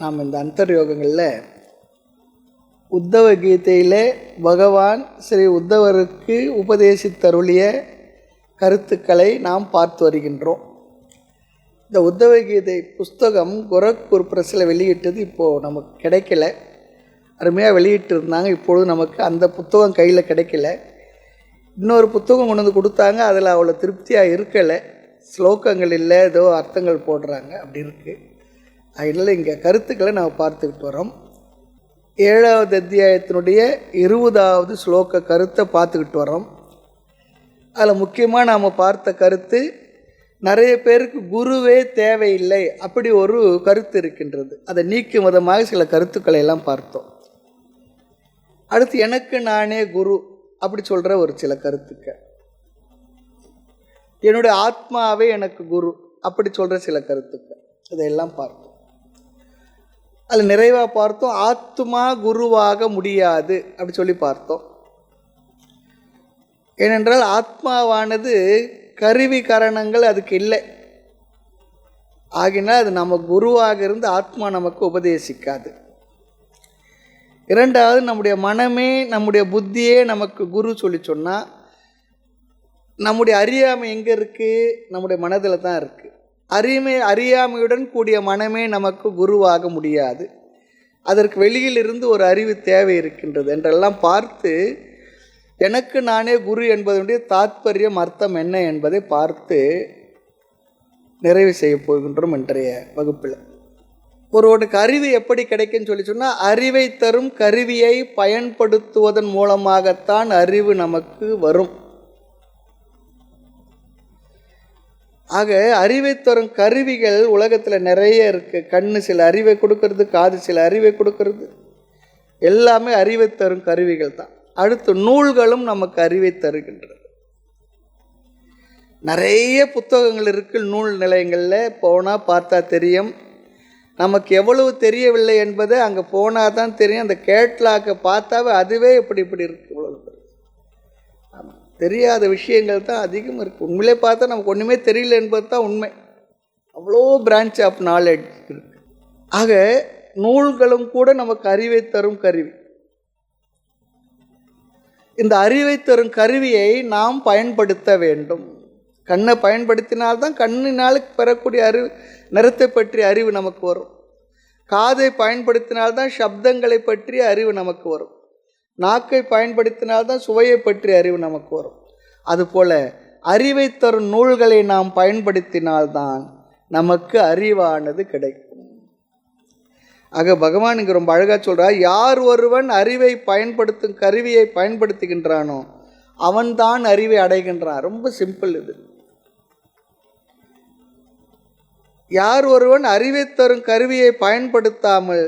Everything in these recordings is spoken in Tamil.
நாம் இந்த அந்தர்யோகங்களில் உத்தவ கீதையில் பகவான் ஸ்ரீ உத்தவருக்கு உபதேசித்தருளிய கருத்துக்களை நாம் பார்த்து வருகின்றோம். இந்த உத்தவ கீதை புஸ்தகம் கோரக்பூர் பிரஸில் வெளியிட்டது இப்போது நமக்கு கிடைக்கல. அருமையாக வெளியிட்டு இருந்தாங்க. இப்பொழுது நமக்கு அந்த புத்தகம் கையில் கிடைக்கல. இன்னொரு புத்தகம் கொண்டு வந்து கொடுத்தாங்க. அதில் அவ்வளோ திருப்தியாக இருக்கலை. ஸ்லோகங்கள் இல்லை, ஏதோ அர்த்தங்கள் போடுறாங்க, அப்படி இருக்குது. அதனால் இங்கே கருத்துக்களை நாம் பார்த்துக்கிட்டு வரோம். 7வது அத்தியாயத்தினுடைய 20வது ஸ்லோக கருத்தை பார்த்துக்கிட்டு வரோம். அதில் முக்கியமாக நாம் பார்த்த கருத்து, நிறைய பேருக்கு குருவே தேவையில்லை, அப்படி ஒரு கருத்து இருக்கின்றது. அதை நீக்கும் விதமாக சில கருத்துக்களை எல்லாம் பார்த்தோம். அடுத்து எனக்கு நானே குரு அப்படி சொல்கிற ஒரு சில கருத்துக்கள், என்னுடைய ஆத்மாவே எனக்கு குரு அப்படி சொல்கிற சில கருத்துக்கள், இதையெல்லாம் பார்த்தோம். அதில் நிறைவாக பார்த்தோம், ஆத்மா குருவாக முடியாது அப்படி சொல்லி பார்த்தோம். ஏனென்றால் ஆத்மாவானது கருவி கரணங்கள் அதுக்கு இல்லை. ஆகினால் அது நம்ம குருவாக இருந்து ஆத்மா நமக்கு உபதேசிக்காது. இரண்டாவது, நம்முடைய மனமே நம்முடைய புத்தியே நமக்கு குரு சொல்லி சொன்னால், நம்முடைய அறியாமை எங்கே இருக்குது? நம்முடைய மனதில் தான் இருக்குது. அறியாமையுடன் கூடிய மனமே நமக்கு குருவாக முடியாது. அதற்கு வெளியில் இருந்து ஒரு அறிவு தேவை இருக்கின்றது என்றெல்லாம் பார்த்து, எனக்கு நானே குரு என்பதனுடைய தாத்பரியம், அர்த்தம் என்ன என்பதை பார்த்து நிறைவு செய்ய போகின்றோம் இன்றைய வகுப்பில். ஒருவனுக்கு அறிவு எப்படி கிடைக்குன்னு சொல்லி சொன்னால், அறிவை தரும் கருவியை பயன்படுத்துவதன் மூலமாகத்தான் அறிவு நமக்கு வரும். ஆக அறிவை தரும் கருவிகள் உலகத்தில் நிறைய இருக்குது. கண்ணு சில அறிவை கொடுக்கறது, காது சில அறிவை கொடுக்கறது, எல்லாமே அறிவை தரும் கருவிகள் தான். அடுத்து நூல்களும் நமக்கு அறிவை தருகின்றது. நிறைய புத்தகங்கள் இருக்குது நூல் நிலையங்களில். போனால் பார்த்தா தெரியும். நமக்கு எவ்வளவு தெரியவில்லை என்பதை அங்கே போனால் தான் தெரியும். அந்த கேட்லாக்கை பார்த்தாவே அதுவே இப்படி இருக்குது. இவ்வளவு ஆமாம், தெரியாத விஷயங்கள் தான் அதிகம் இருக்குது. உண்மையிலே பார்த்தா நமக்கு ஒன்றுமே தெரியல என்பது தான் உண்மை. அவ்வளோ பிரான்ச் ஆஃப் நாலேஜ் இருக்குது. ஆக நூல்களும் கூட நமக்கு அறிவை தரும் கருவி. இந்த அறிவை தரும் கருவியை நாம் பயன்படுத்த வேண்டும். கண்ணை பயன்படுத்தினால்தான் கண்ணினால் பெறக்கூடிய அறிவு, நிறத்தை பற்றிய அறிவு நமக்கு வரும். காதை பயன்படுத்தினால்தான் சப்தங்களை பற்றிய அறிவு நமக்கு வரும். நாக்கை பயன்படுத்தினால்தான் சுவையை பற்றிய அறிவு நமக்கு வரும். அதுபோல் அறிவை தரும் நூல்களை நாம் பயன்படுத்தினால்தான் நமக்கு அறிவானது கிடைக்கும். ஆக பகவான் இங்கே ரொம்ப அழகாக சொல்கிறார், யார் ஒருவன் அறிவை பயன்படுத்தும் கருவியை பயன்படுத்துகின்றானோ அவன்தான் அறிவை அடைகின்றான். ரொம்ப சிம்பிள் இது. யார் ஒருவன் அறிவை தரும் கருவியை பயன்படுத்தாமல்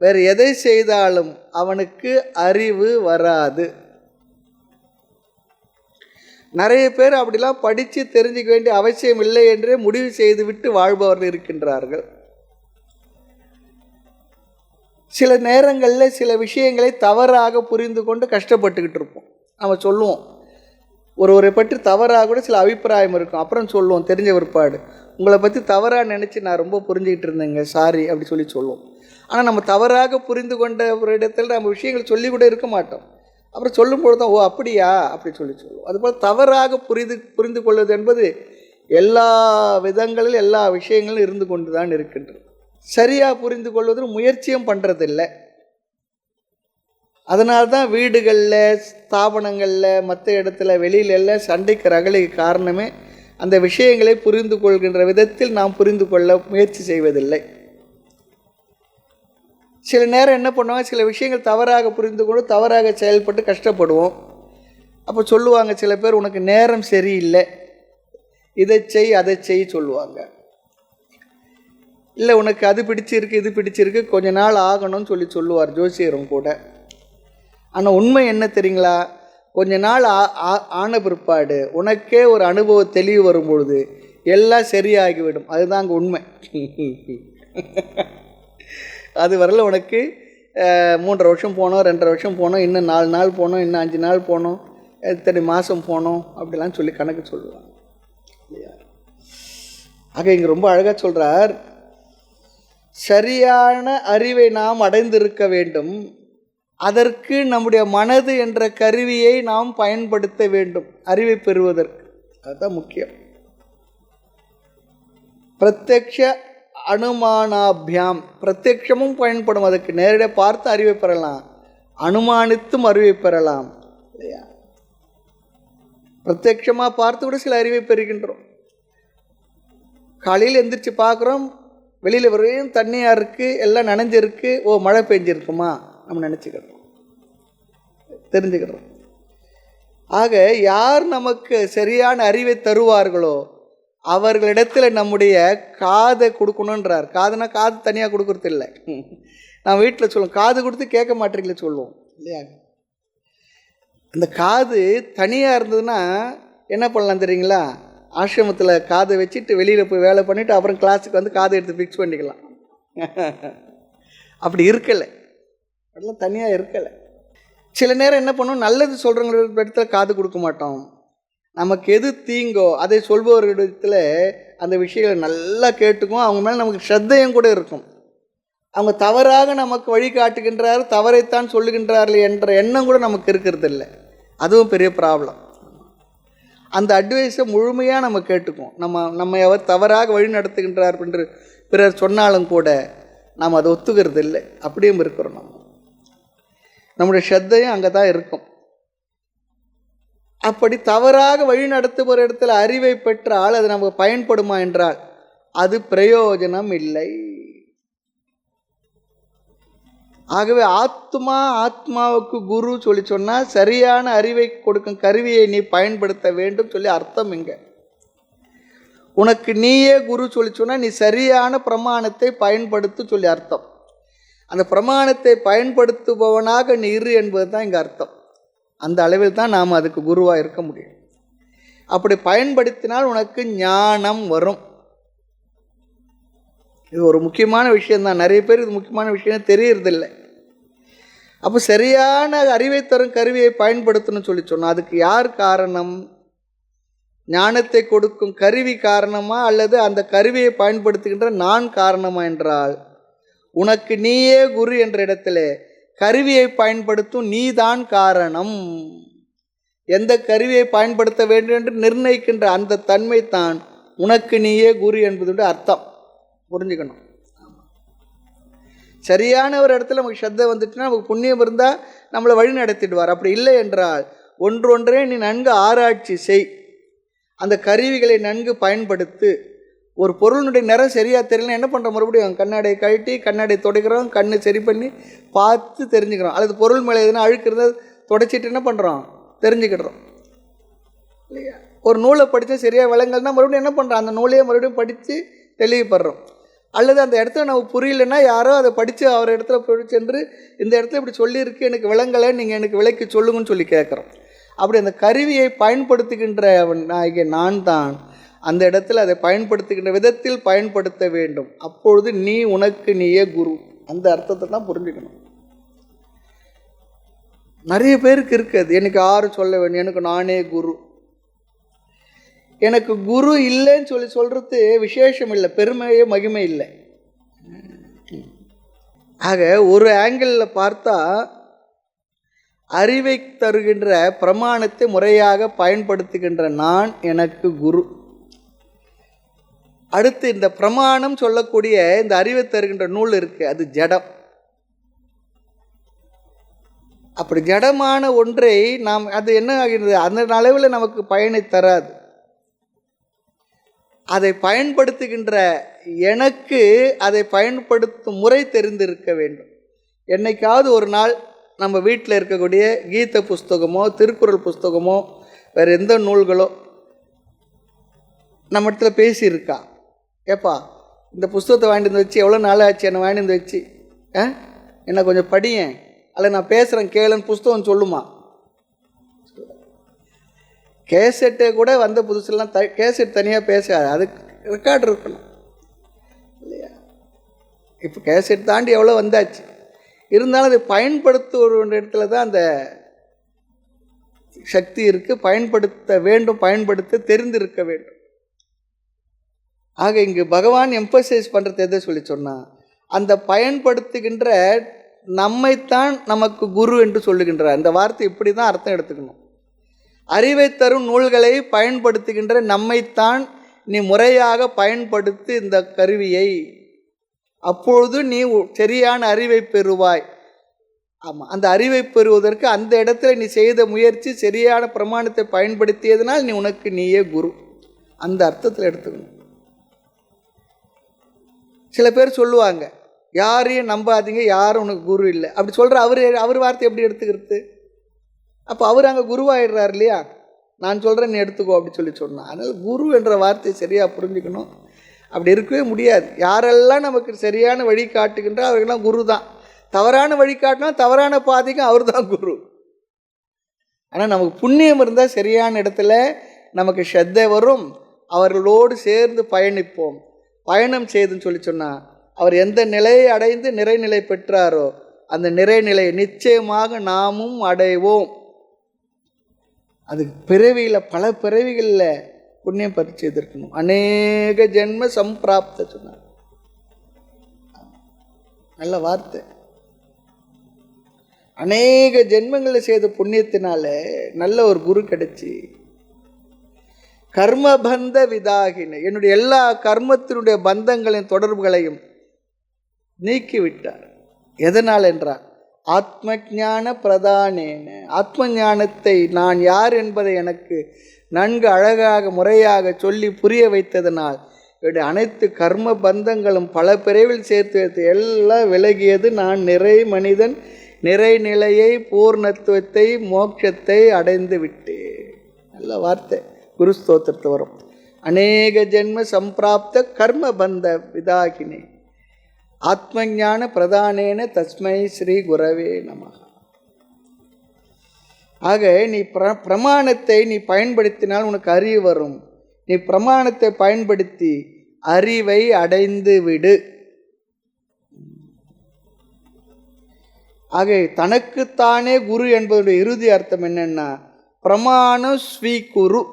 வேறு எதை செய்தாலும் அவனுக்கு அறிவு வராது. நிறைய பேர் அப்படிலாம் படித்து தெரிஞ்சுக்க வேண்டிய அவசியம் இல்லை என்றே முடிவு செய்துவிட்டு வாழ்பவர்கள் இருக்கின்றார்கள். சில நேரங்களில் சில விஷயங்களை தவறாக புரிந்து கொண்டு கஷ்டப்பட்டுக்கிட்டு இருப்போம். நம்ம சொல்லுவோம், ஒருவரை பற்றி தவறாக கூட சில அபிப்பிராயம் இருக்கும். அப்புறம் சொல்லுவோம் தெரிஞ்ச பிற்பாடு, உங்களை பற்றி தவறாக நினச்சி நான் ரொம்ப புரிஞ்சுக்கிட்டு இருந்தேங்க, சாரி அப்படி சொல்லி சொல்லுவோம். ஆனால் நம்ம தவறாக புரிந்து கொண்ட ஒரு இடத்துல நம்ம விஷயங்கள் சொல்லி கூட இருக்க மாட்டோம். அப்புறம் சொல்லும்பொழுது தான், ஓ அப்படியா அப்படி சொல்லுவோம். அதுபோல் தவறாக புரிந்து கொள்வது என்பது எல்லா விதங்களில் எல்லா விஷயங்களும் இருந்து கொண்டு தான் இருக்கின்றது. சரியாக புரிந்து கொள்வதில் முயற்சியும் பண்ணுறதில்லை. அதனால்தான் வீடுகளில், ஸ்தாபனங்களில், மற்ற இடத்துல, வெளியில எல்லாம் சண்டைக்கு ரகலைக்கு காரணமே அந்த விஷயங்களை புரிந்து கொள்கின்ற விதத்தில் நாம் புரிந்து கொள்ள முயற்சி செய்வதில்லை. சில நேரம் என்ன பண்ணுவாங்க, சில விஷயங்கள் தவறாக புரிந்து கொண்டு தவறாக செயல்பட்டு கஷ்டப்படுவோம். அப்போ சொல்லுவாங்க சில பேர், உனக்கு நேரம் சரியில்லை, இதை செய் அதை செய் சொல்லுவாங்க. இல்லை உனக்கு அது பிடிச்சிருக்கு இது பிடிச்சிருக்கு, கொஞ்ச நாள் ஆகணும்னு சொல்லுவார் ஜோசியரும் கூட. ஆனால் உண்மை என்ன தெரியுங்களா, கொஞ்ச நாள் ஆன பிற்பாடு உனக்கே ஒரு அனுபவ தெளிவு வரும்பொழுது எல்லாம் சரியாகிவிடும். அதுதான் அங்கே உண்மை. அது வரல உனக்கு 3.5 வருஷம் போனோம், 2.5 வருஷம் போனோம், இன்னும் 4 நாள் போனோம், இன்னும் 5 நாள் போனோம், இத்தனை மாதம் போனோம் அப்படிலாம் சொல்லி கணக்கு சொல்லுவாங்க இல்லையா. ஆக இங்கே ரொம்ப அழகாக சொல்கிறார், சரியான அறிவை நாம் அடைந்திருக்க வேண்டும். அதற்கு நம்முடைய மனது என்ற கருவியை நாம் பயன்படுத்த வேண்டும் அறிவை பெறுவதற்கு. அதுதான் முக்கியம். பிரத்யக்ஷ அனுமானாபியாம், பிரத்யக்ஷமும் பயன்படும். அதுக்கு நேரடியாக பார்த்து அறிவை பெறலாம், அனுமானித்தும் அறிவை பெறலாம் இல்லையா? பிரத்யக்ஷமாக பார்த்து கூட சில அறிவை பெறுகின்றோம். காலையில் எந்திரிச்சு பார்க்குறோம், வெளியில் வரையும் தண்ணியாக இருக்குது, எல்லாம் நனைஞ்சிருக்கு, ஓ மழை பெஞ்சிருக்குமா நம்ம நினச்சிக்கிறோம், தெரிஞ்சுக்கிறோம். ஆக யார் நமக்கு சரியான அறிவை தருவார்களோ அவர்களிடத்தில் நம்முடைய காதை கொடுக்கணுன்றார். காதுனா காது தனியாக கொடுக்கறது இல்லை. நான் வீட்டில் சொல்லுவோம், காது கொடுத்து கேட்க மாட்டீங்களே சொல்லுவோம் இல்லையா? அந்த காது தனியாக இருந்ததுன்னா என்ன பண்ணலாம் தெரியுங்களா? ஆசிரமத்தில் காதை வச்சுட்டு வெளியில் போய் வேலை பண்ணிவிட்டு அப்புறம் கிளாஸுக்கு வந்து காதை எடுத்து ஃபிக்ஸ் பண்ணிக்கலாம். அப்படி இருக்கலை, அதெல்லாம் தனியாக இருக்கலை. சில நேரம் என்ன பண்ணுவோம், நல்லது சொல்கிறவங்க இடத்துல காது கொடுக்க மாட்டோம். நமக்கு எது தீங்கோ அதை சொல்பவர்களிடத்தில் அந்த விஷயங்களை நல்லா கேட்டுக்கும். அவங்க மேலே நமக்கு ஸ்ரத்தையும் கூட இருக்கும். அவங்க தவறாக நமக்கு வழிகாட்டுகின்றார், தவறைத்தான் சொல்லுகின்றார்கள் என்ற எண்ணம் கூட நமக்கு இருக்கிறது இல்லை. அதுவும் பெரிய ப்ராப்ளம். அந்த அட்வைஸை முழுமையாக நம்ம கேட்டுக்குவோம். நம்ம அவர் தவறாக வழி நடத்துகின்றார் என்று பிறர் சொன்னாலும் கூட நாம் அதை ஒத்துக்கிறது இல்லை. அப்படியும் இருக்கிறோம். நம்முடைய ஸ்ரத்தையும் அங்கே தான் இருக்கும். அப்படி தவறாக வழி நடத்துகிற இடத்துல அறிவை பெற்றால் அது நமக்கு பயன்படுமா என்றால் அது பிரயோஜனம் இல்லை. ஆகவே ஆத்மாவுக்கு குரு சொல்லி சொன்னால் சரியான அறிவை கொடுக்கும் கருவியை நீ பயன்படுத்த வேண்டும் சொல்லி அர்த்தம். இங்க உனக்கு நீயே குரு சொல்லி சொன்னால் நீ சரியான பிரமாணத்தை பயன்படுத்த சொல்லி அர்த்தம். அந்த பிரமாணத்தை பயன்படுத்துபவனாக நீ இரு என்பது தான் இங்கே அர்த்தம். அந்த அளவில் தான் நாம் அதுக்கு குருவாக இருக்க முடியும். அப்படி பயன்படுத்தினால் உனக்கு ஞானம் வரும். இது ஒரு முக்கியமான விஷயம்தான். நிறைய பேர் இது முக்கியமான விஷயம் தெரியறதில்லை. அப்போ சரியான அறிவை தரும் கருவியை பயன்படுத்தணும்னு சொல்லி சொன்னால் அதுக்கு யார் காரணம்? ஞானத்தை கொடுக்கும் கருவி காரணமா அல்லது அந்த கருவியை பயன்படுத்துகின்ற நான் காரணமா என்றால் உனக்கு நீயே குரு என்ற இடத்துல கருவியை பயன்படுத்தும் நீதான் காரணம். எந்த கருவியை பயன்படுத்த வேண்டும் என்று நிர்ணயிக்கின்ற அந்த தன்மை தான் உனக்கு நீயே குரு என்பதுடைய அர்த்தம். புரிஞ்சுக்கணும். சரியான ஒரு இடத்துல நமக்கு ஸ்ரத்தை வந்துட்டுனா நமக்கு புண்ணியம் இருந்தால் நம்மளை வழி நடத்திடுவார். அப்படி இல்லை என்றால் ஒன்றொன்றே நீ நன்கு ஆராய்ச்சி செய், அந்த கருவிகளை நன்கு பயன்படுத்து. ஒரு பொருளுடைய நிறம் சரியாக தெரியலனா என்ன பண்ணுறோம்? மறுபடியும் கண்ணாடியை கழட்டி கண்ணாடியை துடைக்கிறோம், கண்ணை சரி பண்ணி பார்த்து தெரிஞ்சுக்கிறோம். அல்லது பொருள் மேலே எதுனா அழுக்கு இருந்தால் துடைச்சிட்டு என்ன பண்ணுறோம்? தெரிஞ்சுக்கிடுறோம் இல்லையா? ஒரு நூலை படித்தா சரியாக விளங்கல்னா மறுபடியும் என்ன பண்ணுறோம்? அந்த நூலையே மறுபடியும் படித்து தெளிவுபடுறோம். அல்லது அந்த இடத்துல நமக்கு புரியலன்னா யாரோ அதை படித்து அவர் இடத்துல போய் சென்று இந்த இடத்துல இப்படி சொல்லியிருக்கு, எனக்கு விளங்கலை, நீங்கள் எனக்கு விளக்கி சொல்லுங்கன்னு சொல்லி கேட்குறோம். அப்படி அந்த கருவியை பயன்படுத்துகின்ற நான் தான் அந்த இடத்துல அதை பயன்படுத்துகின்ற விதத்தில் பயன்படுத்த வேண்டும். அப்பொழுது நீ உனக்கு நீயே குரு. அந்த அர்த்தத்தை தான் புரிஞ்சுக்கணும். நிறைய பேருக்கு இருக்குது, எனக்கு யாரும் சொல்ல வேண்டும், எனக்கு நானே குரு. எனக்கு குரு இல்லைன்னு சொல்லி சொல்கிறது விசேஷம் இல்லை, பெருமையே மகிமை இல்லை. ஆக ஒரு ஆங்கிளில் பார்த்தா அறிவை தருகின்ற பிரமாணத்தை முறையாக பயன்படுத்துகின்ற நான் எனக்கு குரு. அடுத்து இந்த பிரமாணம் சொல்லக்கூடிய இந்த அறிவை தருகின்ற நூல் இருக்கு, அது ஜடம். அப்படி ஜடமான ஒன்றை நாம் அது என்ன ஆகிறது? அந்த அளவில் நமக்கு பயனை தராது. அதை பயன்படுத்துகின்ற எனக்கு அதை பயன்படுத்தும் முறை தெரிந்திருக்க வேண்டும். என்னைக்காவது ஒரு நாள் நம்ம வீட்டில் இருக்கக்கூடிய கீத புஸ்தகமோ திருக்குறள் புஸ்தகமோ வேறு எந்த நூல்களோ நம்ம இடத்துல பேசியிருக்கா? ஏப்பா இந்த புஸ்தகத்தை வாங்கிட்டு வந்து வச்சு எவ்வளோ நாள் ஆச்சு என்னை வாங்கிட்டு வந்து வச்சு என்ன கொஞ்சம் படியேன், அல்ல நான் பேசுகிறேன் கேளுன்னு புஸ்தகம் சொல்லுமா? கேசட்டே கூட வந்த புதுசுலாம் கேசட் தனியாக பேசாது, அதுக்கு ரெக்கார்டு இருக்கணும் இல்லையா? இப்போ கேசட் தாண்டி எவ்வளோ வந்தாச்சு. இருந்தாலும் அதை பயன்படுத்துகிற இடத்துல தான் அந்த சக்தி இருக்குது. பயன்படுத்த வேண்டும், பயன்படுத்த தெரிந்திருக்க வேண்டும். ஆக இங்கு பகவான் எம்பசைஸ் பண்ணுறது எதை சொல்லி சொன்னால் அந்த பயன்படுத்துகின்ற நம்மைத்தான் நமக்கு குரு என்று சொல்லுகின்றார். இந்த வார்த்தை இப்படி தான் அர்த்தம் எடுத்துக்கணும். அறிவை தரும் நூல்களை பயன்படுத்துகின்ற நம்மைத்தான் நீ முறையாக பயன்படுத்தி இந்த கருவியை, அப்பொழுது நீ சரியான அறிவை பெறுவாய். ஆமாம், அந்த அறிவை பெறுவதற்கு அந்த இடத்துல நீ செய்த முயற்சி சரியான பிரமாணத்தை பயன்படுத்தியதனால் நீ உனக்கு நீயே குரு. அந்த அர்த்தத்தில் எடுத்துக்கணும். சில பேர் சொல்லுவாங்க, யாரையும் நம்பாதீங்க, யாரும் உனக்கு குரு இல்லை அப்படி சொல்கிற அவர் வார்த்தை எப்படி எடுத்துக்கிறது? அப்போ அவர் அங்கே குருவாயிடுறார் இல்லையா? நான் சொல்கிறேன் நீ எடுத்துக்கோ அப்படி சொன்னான். அதனால் குரு என்ற வார்த்தை சரியாக புரிஞ்சுக்கணும். அப்படி இருக்கவே முடியாது. யாரெல்லாம் நமக்கு சரியான வழி காட்டுகின்ற அவர்களெல்லாம் குரு தான். தவறான வழி காட்டினா தவறான பாதைக்கும் அவர் தான் குரு. ஆனால் நமக்கு புண்ணியம் இருந்தால் சரியான இடத்துல நமக்கு ஸ்ரத்தை வரும். அவர்களோடு சேர்ந்து பயணிப்போம். பயணம் செய்துன்னு சொன்னால் அவர் எந்த நிலையை அடைந்து நிறைநிலை பெற்றாரோ அந்த நிறைநிலையை நிச்சயமாக நாமும் அடைவோம். அது பிறவியில் பல பிறவிகளில் புண்ணியம் பறிச்சு எதிர்க்கணும். அநேக ஜென்ம சம்பிராப்த சொன்னார். நல்ல வார்த்தை. அநேக ஜென்மங்களை செய்த புண்ணியத்தினால நல்ல ஒரு குரு கிடைச்சி கர்மபந்த விதாகின என்னுடைய எல்லா கர்மத்தினுடைய பந்தங்களின் தொடர்புகளையும் நீக்கிவிட்டார். எதனால் என்றால் ஆத்ம ஞான பிரதானேன, ஆத்ம ஞானத்தை நான் யார் என்பதை எனக்கு நன்கு அழகாக முறையாக சொல்லி புரிய வைத்ததனால் என்னுடைய அனைத்து கர்ம பந்தங்களும் பல பிரிவில் சேர்த்து வைத்து எல்லாம் விலகியது. நான் நிறை மனிதன், நிறைநிலையை, பூர்ணத்துவத்தை, மோட்சத்தை அடைந்து விட்டேன். நல்ல வார்த்தை குரு ஸ்தோத்திரத்து வரும். அநேக ஜென்ம சம்பிராப்த கர்ம பந்த விதாகினே ஆத்மஞான பிரதானேன தஸ்மை ஸ்ரீ குரவே நமஹ. ஆக நீ பிரமாணத்தை நீ பயன்படுத்தினால் உனக்கு அறிவு வரும். நீ பிரமாணத்தை பயன்படுத்தி அறிவை அடைந்து விடு. ஆக தனக்குத்தானே குரு என்பதுடைய இறுதி அர்த்தம் என்னன்னா பிரமாணம் ஸ்வீகுரு,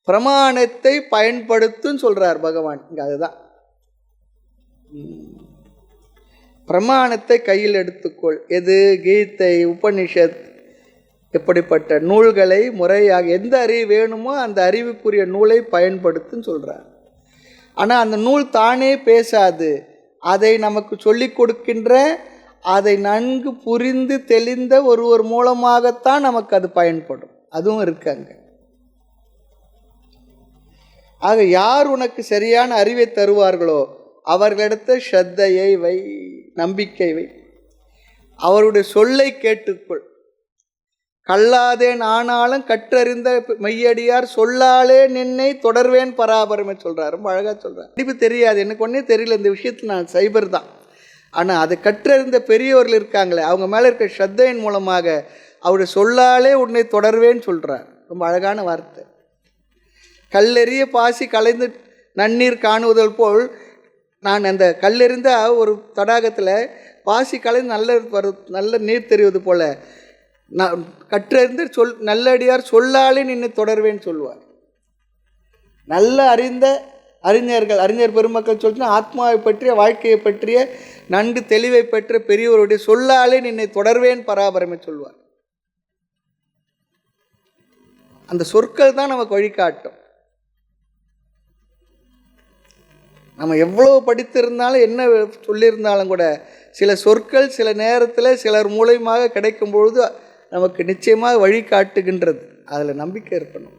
பிரமாணத்தை பயன்படுத்துன்னு சொல்றார் பகவான் இங்க. அதுதான் பிரமாணத்தை கையில் எடுத்துக்கொள். எது? கீதை, உபனிஷத், எப்படிப்பட்ட நூல்களை முறையாக எந்த அறிவு வேணுமோ அந்த அறிவுக்குரிய நூலை பயன்படுத்துன்னு சொல்கிறார். ஆனால் அந்த நூல் தானே பேசாது. அதை நமக்கு சொல்லி கொடுக்கின்ற, அதை நன்கு புரிந்து தெளிந்த ஒருவர் மூலமாகத்தான் நமக்கு அது பயன்படும். அதுவும் இருக்காங்க. ஆக யார் உனக்கு சரியான அறிவை தருவார்களோ அவர்களிடத்த ஸ்ரத்தையை வை, நம்பிக்கை வை. அவருடைய சொல்லை கேட்டுக்கொள். கல்லாதேன் ஆனாலும் கற்றறிந்த மெய்யடியார் சொல்லாலே நின்னை தொடர்வேன் பராபரமே சொல்கிறார். ரொம்ப அழகாக சொல்கிறார். கண்டிப்பாக தெரியாது, எனக்கு ஒன்றே தெரியல இந்த விஷயத்தில், நான் சைபர் தான். ஆனால் அதை கற்றறிந்த பெரியவர்கள் இருக்காங்களே, அவங்க மேலே இருக்க ஸ்ரத்தையின் மூலமாக அவருடைய சொல்லாலே உன்னை தொடர்வேன்னு சொல்கிறார். ரொம்ப அழகான வார்த்தை. கல்லெறிய பாசி கலைந்து நன்னீர் காணுவதல் போல், நான் அந்த கல்லெறிந்த ஒரு தடாகத்தில் பாசி கலைந்து நல்ல நீர் தெரிவது போல நான் கற்றறிந்து நல்லடியார் சொல்லாலே நின்று தொடர்வேன்னு சொல்லுவார். நல்ல அறிஞர் பெருமக்கள் சொல்லிட்டு ஆத்மாவை பற்றிய, வாழ்க்கையை பற்றிய நன்கு தெளிவை பெற்ற பெரியவருடைய சொல்லாலே நின்னை தொடர்வேன் பராபரமே சொல்லுவார். அந்த சொற்கள் தான் நமக்கு வழிகாட்டும். நம்ம எவ்வளோ படித்திருந்தாலும் என்ன சொல்லியிருந்தாலும் கூட சில சொற்கள் சில நேரத்தில் சிலர் மூலமாக கிடைக்கும் பொழுது நமக்கு நிச்சயமாக வழிகாட்டுகின்றது. அதில் நம்பிக்கை இருக்கணும்.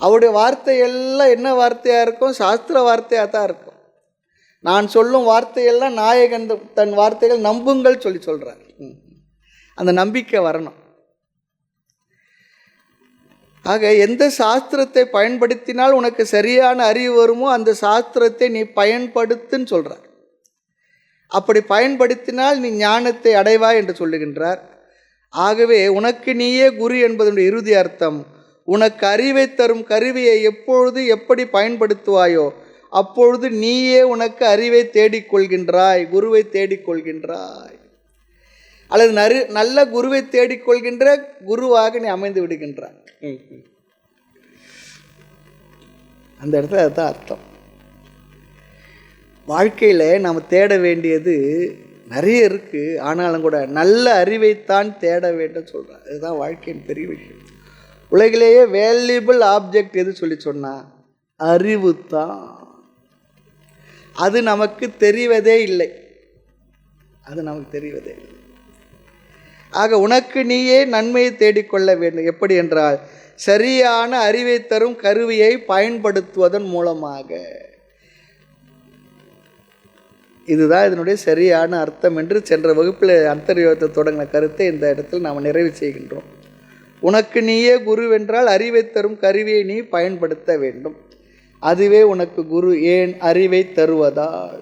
அவருடைய வார்த்தையெல்லாம் என்ன வார்த்தையாக இருக்கும்? சாஸ்திர வார்த்தையாக தான் இருக்கும். நான் சொல்லும் வார்த்தையெல்லாம் நாயகன் தன் வார்த்தைகள் நம்புங்கள் சொல்கிறார். அந்த நம்பிக்கை வரணும். ஆக எந்த சாஸ்திரத்தை பயன்படுத்தினால் உனக்கு சரியான அறிவு வருமோ அந்த சாஸ்திரத்தை நீ பயன்படுத்துன்னு சொல்கிறார். அப்படி பயன்படுத்தினால் நீ ஞானத்தை அடைவாய் என்று சொல்லுகின்றார். ஆகவே உனக்கு நீயே குரு என்பதனுடைய இறுதி அர்த்தம், உனக்கு அறிவை தரும் கருவியை எப்பொழுது எப்படி பயன்படுத்துவாயோ அப்பொழுது நீயே உனக்கு அறிவை தேடிக்கொள்கின்றாய், குருவை தேடிக்கொள்கின்றாய். அல்லது நல்ல குருவை தேடிக்கொள்கின்ற குருவாக நீ அமைந்து விடுகின்றாய். அந்த இடத்துல அதுதான் அர்த்தம். வாழ்க்கையில் நாம் தேட வேண்டியது நிறைய இருக்குது. ஆனாலும் கூட நல்ல அறிவைத்தான் தேட வேண்டும் சொல்கிறார். இதுதான் வாழ்க்கையின் பெரிய விஷயம். உலகிலேயே வேல்யூபிள் ஆப்ஜெக்ட் எது சொல்லி சொன்னால் அறிவு தான். அது நமக்கு தெரிவதே இல்லை. ஆக உனக்கு நீயே நன்மையை தேடிக்கொள்ள வேண்டும். எப்படி என்றால் சரியான அறிவை தரும் கருவியை பயன்படுத்துவதன் மூலமாக. இதுதான் இதனுடைய சரியான அர்த்தம் என்று சென்ற வகுப்பில் அந்தர்யோகத்தை தொடங்கின கருத்தை இந்த இடத்தில் நாம் நிறைவு செய்கின்றோம். உனக்கு நீயே குருவென்றால் அறிவை தரும் கருவியை நீ பயன்படுத்த வேண்டும். அதுவே உனக்கு குரு. ஏன்? அறிவை தருவதால்.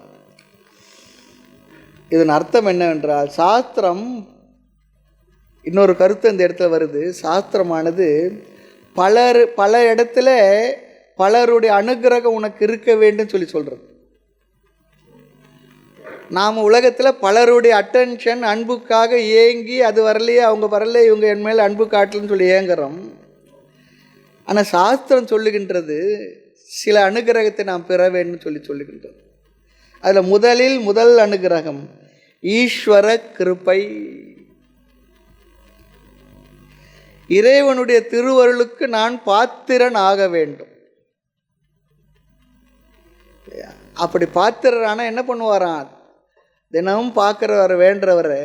இதன் அர்த்தம் என்னவென்றால் சாஸ்திரம், இன்னொரு கருத்து இந்த இடத்துல வருது. சாஸ்திரமானது பல இடத்துல பலருடைய அனுகிரகம் உனக்கு இருக்க வேண்டும் சொல்லி சொல்கிறது. நாம் உலகத்தில் பலருடைய அட்டென்ஷன் அன்புக்காக ஏங்கி அது வரலையே, அவங்க வரல, இவங்க என் மேலே அன்பு காட்டலன்னு சொல்லி ஏங்குறோம். ஆனால் சாஸ்திரம் சொல்லுகின்றது சில அனுகிரகத்தை நாம் பெற வேண்டும் சொல்லி சொல்லுகின்றது. அதில் முதல் அனுகிரகம் ஈஸ்வர கிருபை. இறைவனுடைய திருவருளுக்கு நான் பாத்திரன் ஆக வேண்டும். அப்படி பாத்திரரான என்ன பண்ணுவாரான்? தினமும் பார்க்குறவரை வேண்டவரை,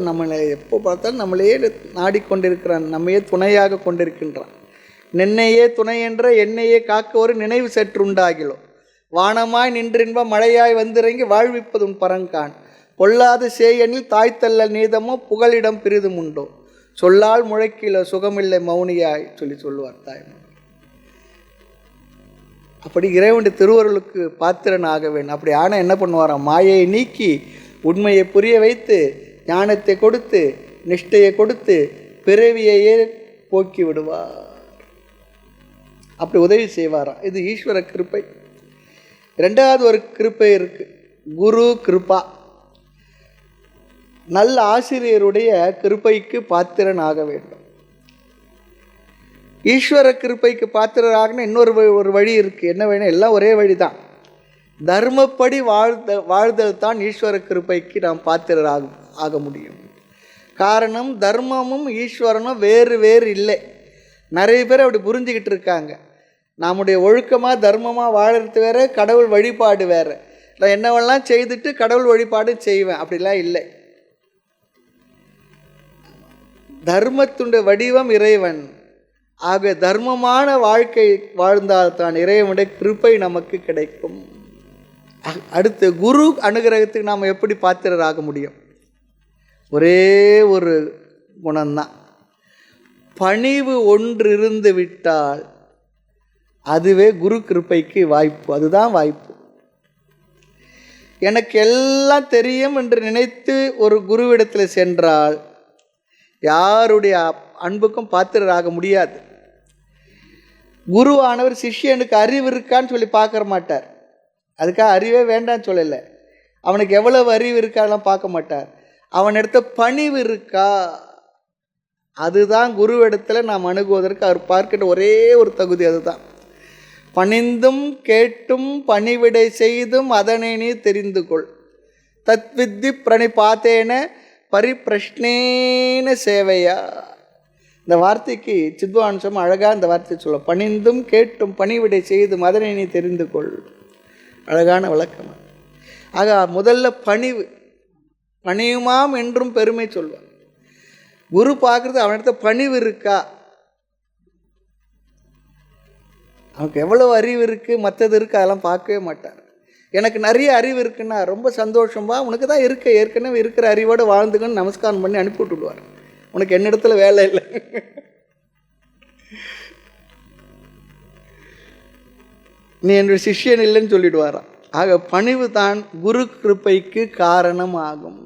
நம்மளை எப்போ பார்த்தாலும் நம்மளையே நாடிக்கொண்டிருக்கிறான், நம்மையே துணையாக கொண்டிருக்கின்றான். நின்னையே துணை என்ற என்னையே காக்க ஒரு நினைவு சற்றுண்டாகிலோ. வானமாய் நின்றின்ப மழையாய் வந்திறங்கி வாழ்விப்பது உன் பரங்கான். பொல்லாத சேயனில் தாய்த்தல்லல் நீதமோ புகலிடம் பிரிதும் உண்டோ. சொல்லால் முழக்கிலோ சுகமில்லை மௌனியாய் சொல்லுவார் தாய்மா. அப்படி இறைவனுடைய திருவருளுக்கு பாத்திரன் ஆக வேண்டும். அப்படி ஆனால் என்ன பண்ணுவாராம்? மாயையை நீக்கி உண்மையை புரிய வைத்து ஞானத்தை கொடுத்து நிஷ்டையை கொடுத்து பிறவியையே போக்கி விடுவார். அப்படி உதவி செய்வாராம். இது ஈஸ்வர கிருப்பை. ரெண்டாவது ஒரு கிருப்பை இருக்கு, குரு கிருபா. நல்ல ஆசிரியருடைய கிருப்பைக்கு பாத்திரன் ஆக வேண்டும். ஈஸ்வர கிருப்பைக்கு பாத்திரராகனா ஒரு வழி இருக்குது. என்ன வேணும்? எல்லாம் ஒரே வழி தான். தர்மப்படி வாழ்தல் தான் ஈஸ்வர கிருப்பைக்கு நாம் பாத்திரராக ஆக முடியும். காரணம், தர்மமும் ஈஸ்வரனும் வேறு வேறு இல்லை. நிறைய பேர் அப்படி புரிஞ்சுக்கிட்டு இருக்காங்க. நம்முடைய ஒழுக்கமாக தர்மமாக வாழறது வேறு, கடவுள் வழிபாடு வேறு. நான் என்னவெல்லாம் செய்துட்டு கடவுள் வழிபாடு செய்வேன், அப்படிலாம் இல்லை. தர்மத்துடைய வடிவம் இறைவன். ஆக தர்மமான வாழ்க்கை வாழ்ந்தால்தான் இறைவனுடைய கிருபை நமக்கு கிடைக்கும். அடுத்து குரு அனுகிரகத்துக்கு நாம் எப்படி பாத்திரராக முடியும்? ஒரே ஒரு குணம்தான். பணிவு ஒன்று இருந்து விட்டால் அதுவே குரு கிருபைக்கு வாய்ப்பு. அதுதான் வாய்ப்பு. எனக்கு எல்லாம் தெரியும் என்று நினைத்து ஒரு குருவிடத்தில் சென்றால் யாருடைய அன்புக்கும் பாத்திரராக முடியாது. குருவானவர் சிஷ்யனுக்கு அறிவு இருக்கான்னு சொல்லி பார்க்க மாட்டார். அதுக்காக அறிவே வேண்டான்னு சொல்லலை. அவனுக்கு எவ்வளவு அறிவு இருக்காலாம் பார்க்க மாட்டார். அவன் இடத்த பணிவு இருக்கா, அதுதான் குருவிடத்தில் நாம் அணுகுவதற்கு அவர் பார்க்கின்ற ஒரே ஒரு தகுதி. அதுதான் பணிந்தும் கேட்டும் பணிவிடை செய்தும் அதனை நீ தெரிந்து கொள். தத்வித்தி பிரணிபாத்தேன பரிப்பிரஷ்னேன சேவையா. இந்த வார்த்தைக்கு சித்வான்சம் அழகாக இந்த வார்த்தை சொல்ல. பணிந்தும் கேட்டும் பணிவிடை செய்தும் அதனை நீ தெரிந்து கொள். அழகான விளக்கம். ஆக முதல்ல பணிவு. பணியுமாம் என்றும் பெருமை சொல்வார். குரு பார்க்குறது அவனிடத்த பணிவு இருக்கா, அவனுக்கு எவ்வளோ அறிவு இருக்குது மற்றது இருக்குது அதெல்லாம் பார்க்கவே மாட்டார். எனக்கு நிறைய அறிவு இருக்குன்னா ரொம்ப சந்தோஷம்பா, உனக்கு தான் இருக்க, ஏற்கனவே இருக்கிற அறிவோடு வாழ்ந்துக்கன்னு நமஸ்காரம் பண்ணி அனுப்பி விட்டுடுவார். உனக்கு என்னிடத்துல வேலை இல்லை, நீ என்னுடைய சிஷ்யன் இல்லைன்னு சொல்லிடுவாராம். ஆக பணிவு தான் குரு கிருப்பைக்கு காரணம் ஆகும்.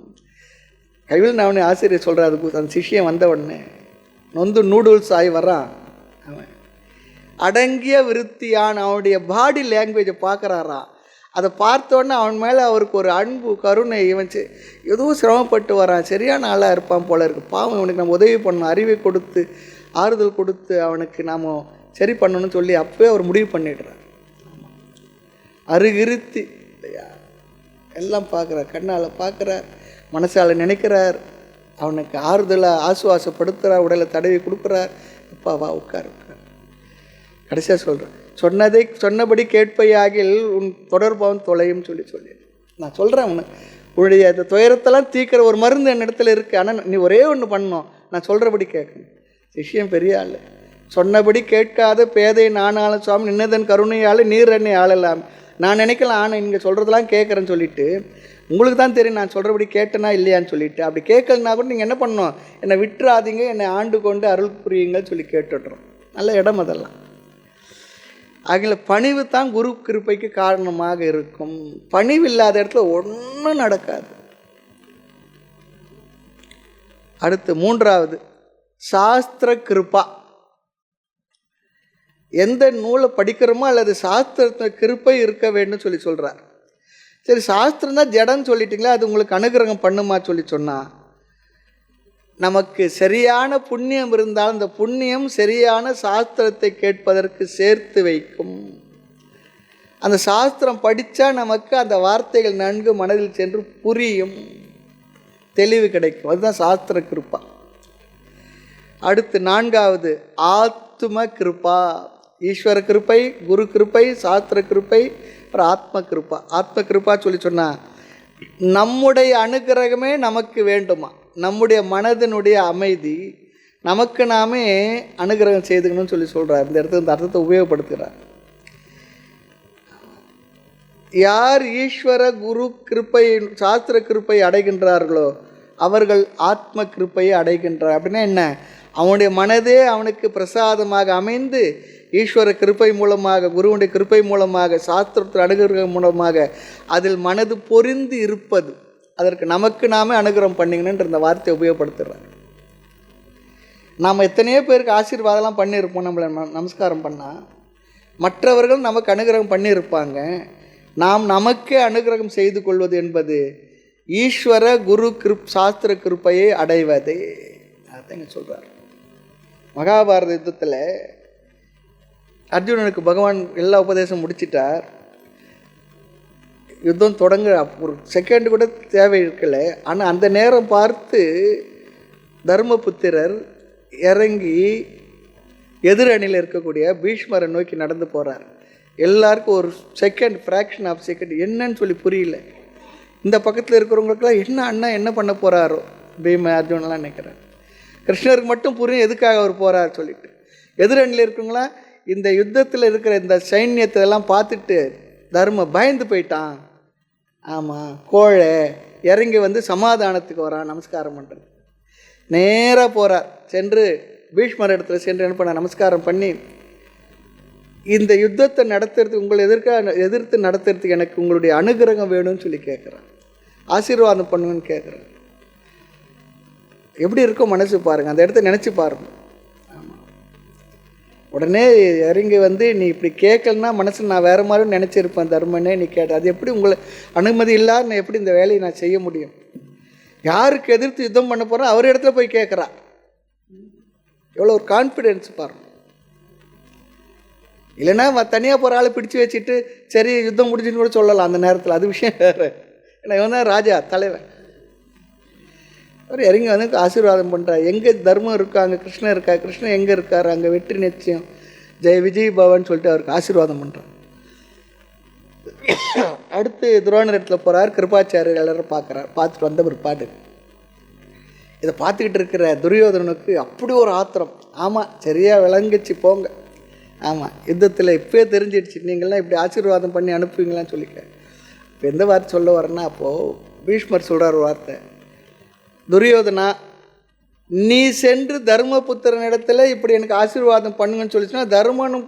கைவில் நான் ஆசிரியர் சொல்கிறாரு, அந்த சிஷ்யன் வந்த உடனே நொந்து நூடுல்ஸ் ஆகி வர்றான். அவன் அடங்கிய விருத்தியான் அவனுடைய பாடி லாங்குவேஜை பார்க்குறாராம். அதை பார்த்தோன்னே அவன் மேலே அவருக்கு ஒரு அன்பு கருணை. இவன் எதுவும் சிரமப்பட்டு வரான், சரியான ஆளாக இருப்பான் போல இருக்குது, பாவம் இவனுக்கு நம்ம உதவி பண்ணணும், அறிவை கொடுத்து ஆறுதல் கொடுத்து அவனுக்கு நாம் சரி பண்ணணும்னு சொல்லி அப்போவே அவர் முடிவு பண்ணிடுறார். அருகிருத்தி இல்லையா, எல்லாம் பார்க்குறார், கண்ணால் பார்க்குறார், மனசால் நினைக்கிறார், அவனுக்கு ஆறுதலாக ஆசுவாசப்படுத்துகிறார், உடலை தடவி கொடுக்குறார். அப்பா வா உட்கார் உட்கார். கடைசியாக சொல்கிறேன், சொன்னபடி கேட்பையாகில் உன் தொடர்பவன் தொலையும் சொல்லி நான் சொல்கிறேன், உன்னுடைய அந்த துயரத்தெல்லாம் தீர்க்கிற ஒரு மருந்து என் இடத்துல இருக்குது. ஆனால் நீ ஒரே ஒன்று பண்ணணும், நான் சொல்கிறபடி கேட்கணும். விஷயம் பெரிய ஆள். சொன்னபடி கேட்காத பேதை நானாலும் சுவாமி நின்னதன் கருணையால் நீர் என்னை ஆளலாம். நான் நினைக்கலாம், ஆனால் நீங்கள் சொல்கிறதெல்லாம் கேட்குறேன்னு சொல்லிவிட்டு உங்களுக்கு தான் தெரியும் நான் சொல்கிறபடி கேட்டேனா இல்லையான்னு சொல்லிவிட்டு, அப்படி கேட்கலனா கூட நீங்கள் என்ன பண்ணணும், என்னை விட்டுறாதீங்க, என்னை ஆண்டு கொண்டு அருள் புரியுங்கன்னு சொல்லி கேட்டுடுறோம். நல்ல இடம் அதெல்லாம். ஆகிய பணிவு தான் குரு கிருபைக்கு காரணமாக இருக்கும். பணிவு இல்லாத இடத்துல ஒன்றும் நடக்காது. அடுத்து மூன்றாவது சாஸ்திர கிருபா. எந்த நூலை படிக்கிறோமோ அல்லது சாஸ்திரத்தை கிருப்பை இருக்க வேண்டும் சொல்லி சொல்கிறார். சரி, சாஸ்திரம் தான் ஜடன்னு சொல்லிட்டீங்களா, அது உங்களுக்கு அனுகிரகம் பண்ணுமா சொல்லி சொன்னால், நமக்கு சரியான புண்ணியம் இருந்தால் அந்த புண்ணியம் சரியான சாஸ்திரத்தை கேட்பதற்கு சேர்த்து வைக்கும். அந்த சாஸ்திரம் படித்தா நமக்கு அந்த வார்த்தைகள் நன்கு மனதில் சென்று புரியும், தெளிவு கிடைக்கும். அதுதான் சாஸ்திர கிருப்பா. அடுத்து நான்காவது ஆத்ம கிருப்பா. ஈஸ்வர கிருப்பை, குரு கிருப்பை, சாஸ்திர கிருப்பை, அப்புறம் ஆத்ம கிருப்பா. ஆத்ம கிருப்பா சொல்லி சொன்னால் நம்முடைய அனுகிரகமே நமக்கு வேண்டுமா, நம்முடைய மனதினுடைய அமைதி நமக்கு நாமே அனுகிரகம் செய்துக்கணும்னு சொல்லி சொல்கிறார். இந்த இடத்துல இந்த அர்த்தத்தை உபயோகப்படுத்துகிறார். யார் ஈஸ்வர குரு கிருப்பை சாஸ்திர கிருப்பை அடைகின்றார்களோ அவர்கள் ஆத்ம கிருப்பையை அடைகின்றார். அப்படின்னா என்ன, அவனுடைய மனதே அவனுக்கு பிரசாதமாக அமைந்து ஈஸ்வர கிருப்பை மூலமாக, குருவுடைய கிருப்பை மூலமாக, சாஸ்திரத்தின் அனுகிரகம் மூலமாக அதில் மனது பொறிந்து இருப்பது, அதற்கு நமக்கு நாமே அனுகிரகம் பண்ணிக்கணுன்ற இந்த வார்த்தையை உபயோகப்படுத்துகிறார். நாம் எத்தனையோ பேருக்கு ஆசீர்வாதம்லாம் பண்ணியிருப்போம், நம்மளை நமஸ்காரம் பண்ணால் மற்றவர்கள் நமக்கு அனுகிரகம் பண்ணியிருப்பாங்க. நாம் நமக்கே அனுகிரகம் செய்து கொள்வது என்பது ஈஸ்வர குரு சாஸ்திர கிருப்பையை அடைவதே. அதான் இங்கே சொல்கிறார். மகாபாரத யுத்தத்தில் அர்ஜுனனுக்கு பகவான் எல்லா உபதேசம் முடிச்சிட்டார். யுத்தம் தொடங்க ஒரு செகண்ட் கூட தேவை இருக்கலை. ஆனால் அந்த நேரம் பார்த்து தர்மபுத்திரர் இறங்கி எதிரணியில் இருக்கக்கூடிய பீஷ்மரை நோக்கி நடந்து போகிறார். எல்லாருக்கும் ஒரு செகண்ட், ஃப்ராக்ஷன் ஆஃப் செகண்ட் என்னன்னு சொல்லி புரியல. இந்த பக்கத்தில் இருக்கிறவங்களுக்கெல்லாம் என்ன அண்ணா என்ன பண்ண போகிறாரோ பீம அர்ஜுனெலாம் நினைக்கிறேன். கிருஷ்ணருக்கு மட்டும் புரியும் எதுக்காக அவர் போகிறார் சொல்லிட்டு. எதிரணியில் இருக்கிறவங்களாம் இந்த யுத்தத்தில் இருக்கிற இந்த சைன்யத்தை எல்லாம் பார்த்துட்டு தர்ம பயந்து போயிட்டான். ஆமாம், கோழை இறங்கி வந்து சமாதானத்துக்கு வரான், நமஸ்காரம் பண்ணுறது. நேராக போகிறார். சென்று பீஷ்மர் இடத்துல சென்று என்ன பண்ண நமஸ்காரம் பண்ணி, இந்த யுத்தத்தை நடத்துறதுக்கு உங்களை எதிர்த்து நடத்துறதுக்கு எனக்கு உங்களுடைய அனுகிரகம் வேணும்னு சொல்லி கேட்குறேன், ஆசீர்வாதம் பண்ணுங்கன்னு கேட்குறேன். எப்படி இருக்கும் மனசு பாருங்கள், அந்த இடத்த நினச்சி பாருங்கள். ஆமாம், உடனே இறங்கி வந்து நீ இப்படி கேட்கலன்னா மனசு நான் வேறு மாதிரி நினச்சிருப்பேன் தர்மனே, நீ கேட்ட அது எப்படி உங்களை அனுமதி இல்லாத நான் எப்படி இந்த வேலையை நான் செய்ய முடியும்? யாருக்கு எதிர்த்து யுத்தம் பண்ண போகிறோம் அவர் இடத்துல போய் கேட்குறா. எவ்வளோ ஒரு கான்ஃபிடென்ஸ் பாருங்கள். இல்லைன்னா தனியாக போகிற ஆளை பிடிச்சி வச்சுட்டு சரி யுத்தம் முடிஞ்சுன்னு கூட சொல்லலாம் அந்த நேரத்தில், அது விஷயம் வேறு. ஏன்னா இவன் தான் ராஜா, தலைவன். அவர் இறங்கி வந்து ஆசீர்வாதம் பண்ணுறார். எங்கே தர்மம் இருக்கா அங்கே கிருஷ்ணன் இருக்கா, கிருஷ்ணன் எங்கே இருக்கார் அங்கே வெற்றி நிச்சயம், ஜெய் விஜய் பவன் சொல்லிட்டு அவருக்கு ஆசீர்வாதம் பண்ணுறார். அடுத்து துரோணர் இடத்துல போகிறார். கிருபாச்சாரியர் எல்லாரும் பார்க்குறார். பார்த்துட்டு வந்த ஒரு பாட்டு இதை பார்த்துக்கிட்டு இருக்கிற துரியோதனனுக்கு அப்படி ஒரு ஆத்திரம். ஆமாம், சரியாக விளங்கிச்சு போங்க. ஆமாம், யுத்தத்தில் இப்போயே தெரிஞ்சிடுச்சு நீங்கள்லாம் இப்படி ஆசீர்வாதம் பண்ணி அனுப்புவீங்களான்னு சொல்லிக்க. இப்போ எந்த வார்த்தை சொல்ல வரேன்னா, அப்போது பீஷ்மர் சொல்கிறார் ஒரு வார்த்தை, துரியோதனா நீ சென்று தர்மபுத்திரன் இடத்துல இப்படி எனக்கு ஆசீர்வாதம் பண்ணுங்கன்னு சொல்லிச்சுன்னா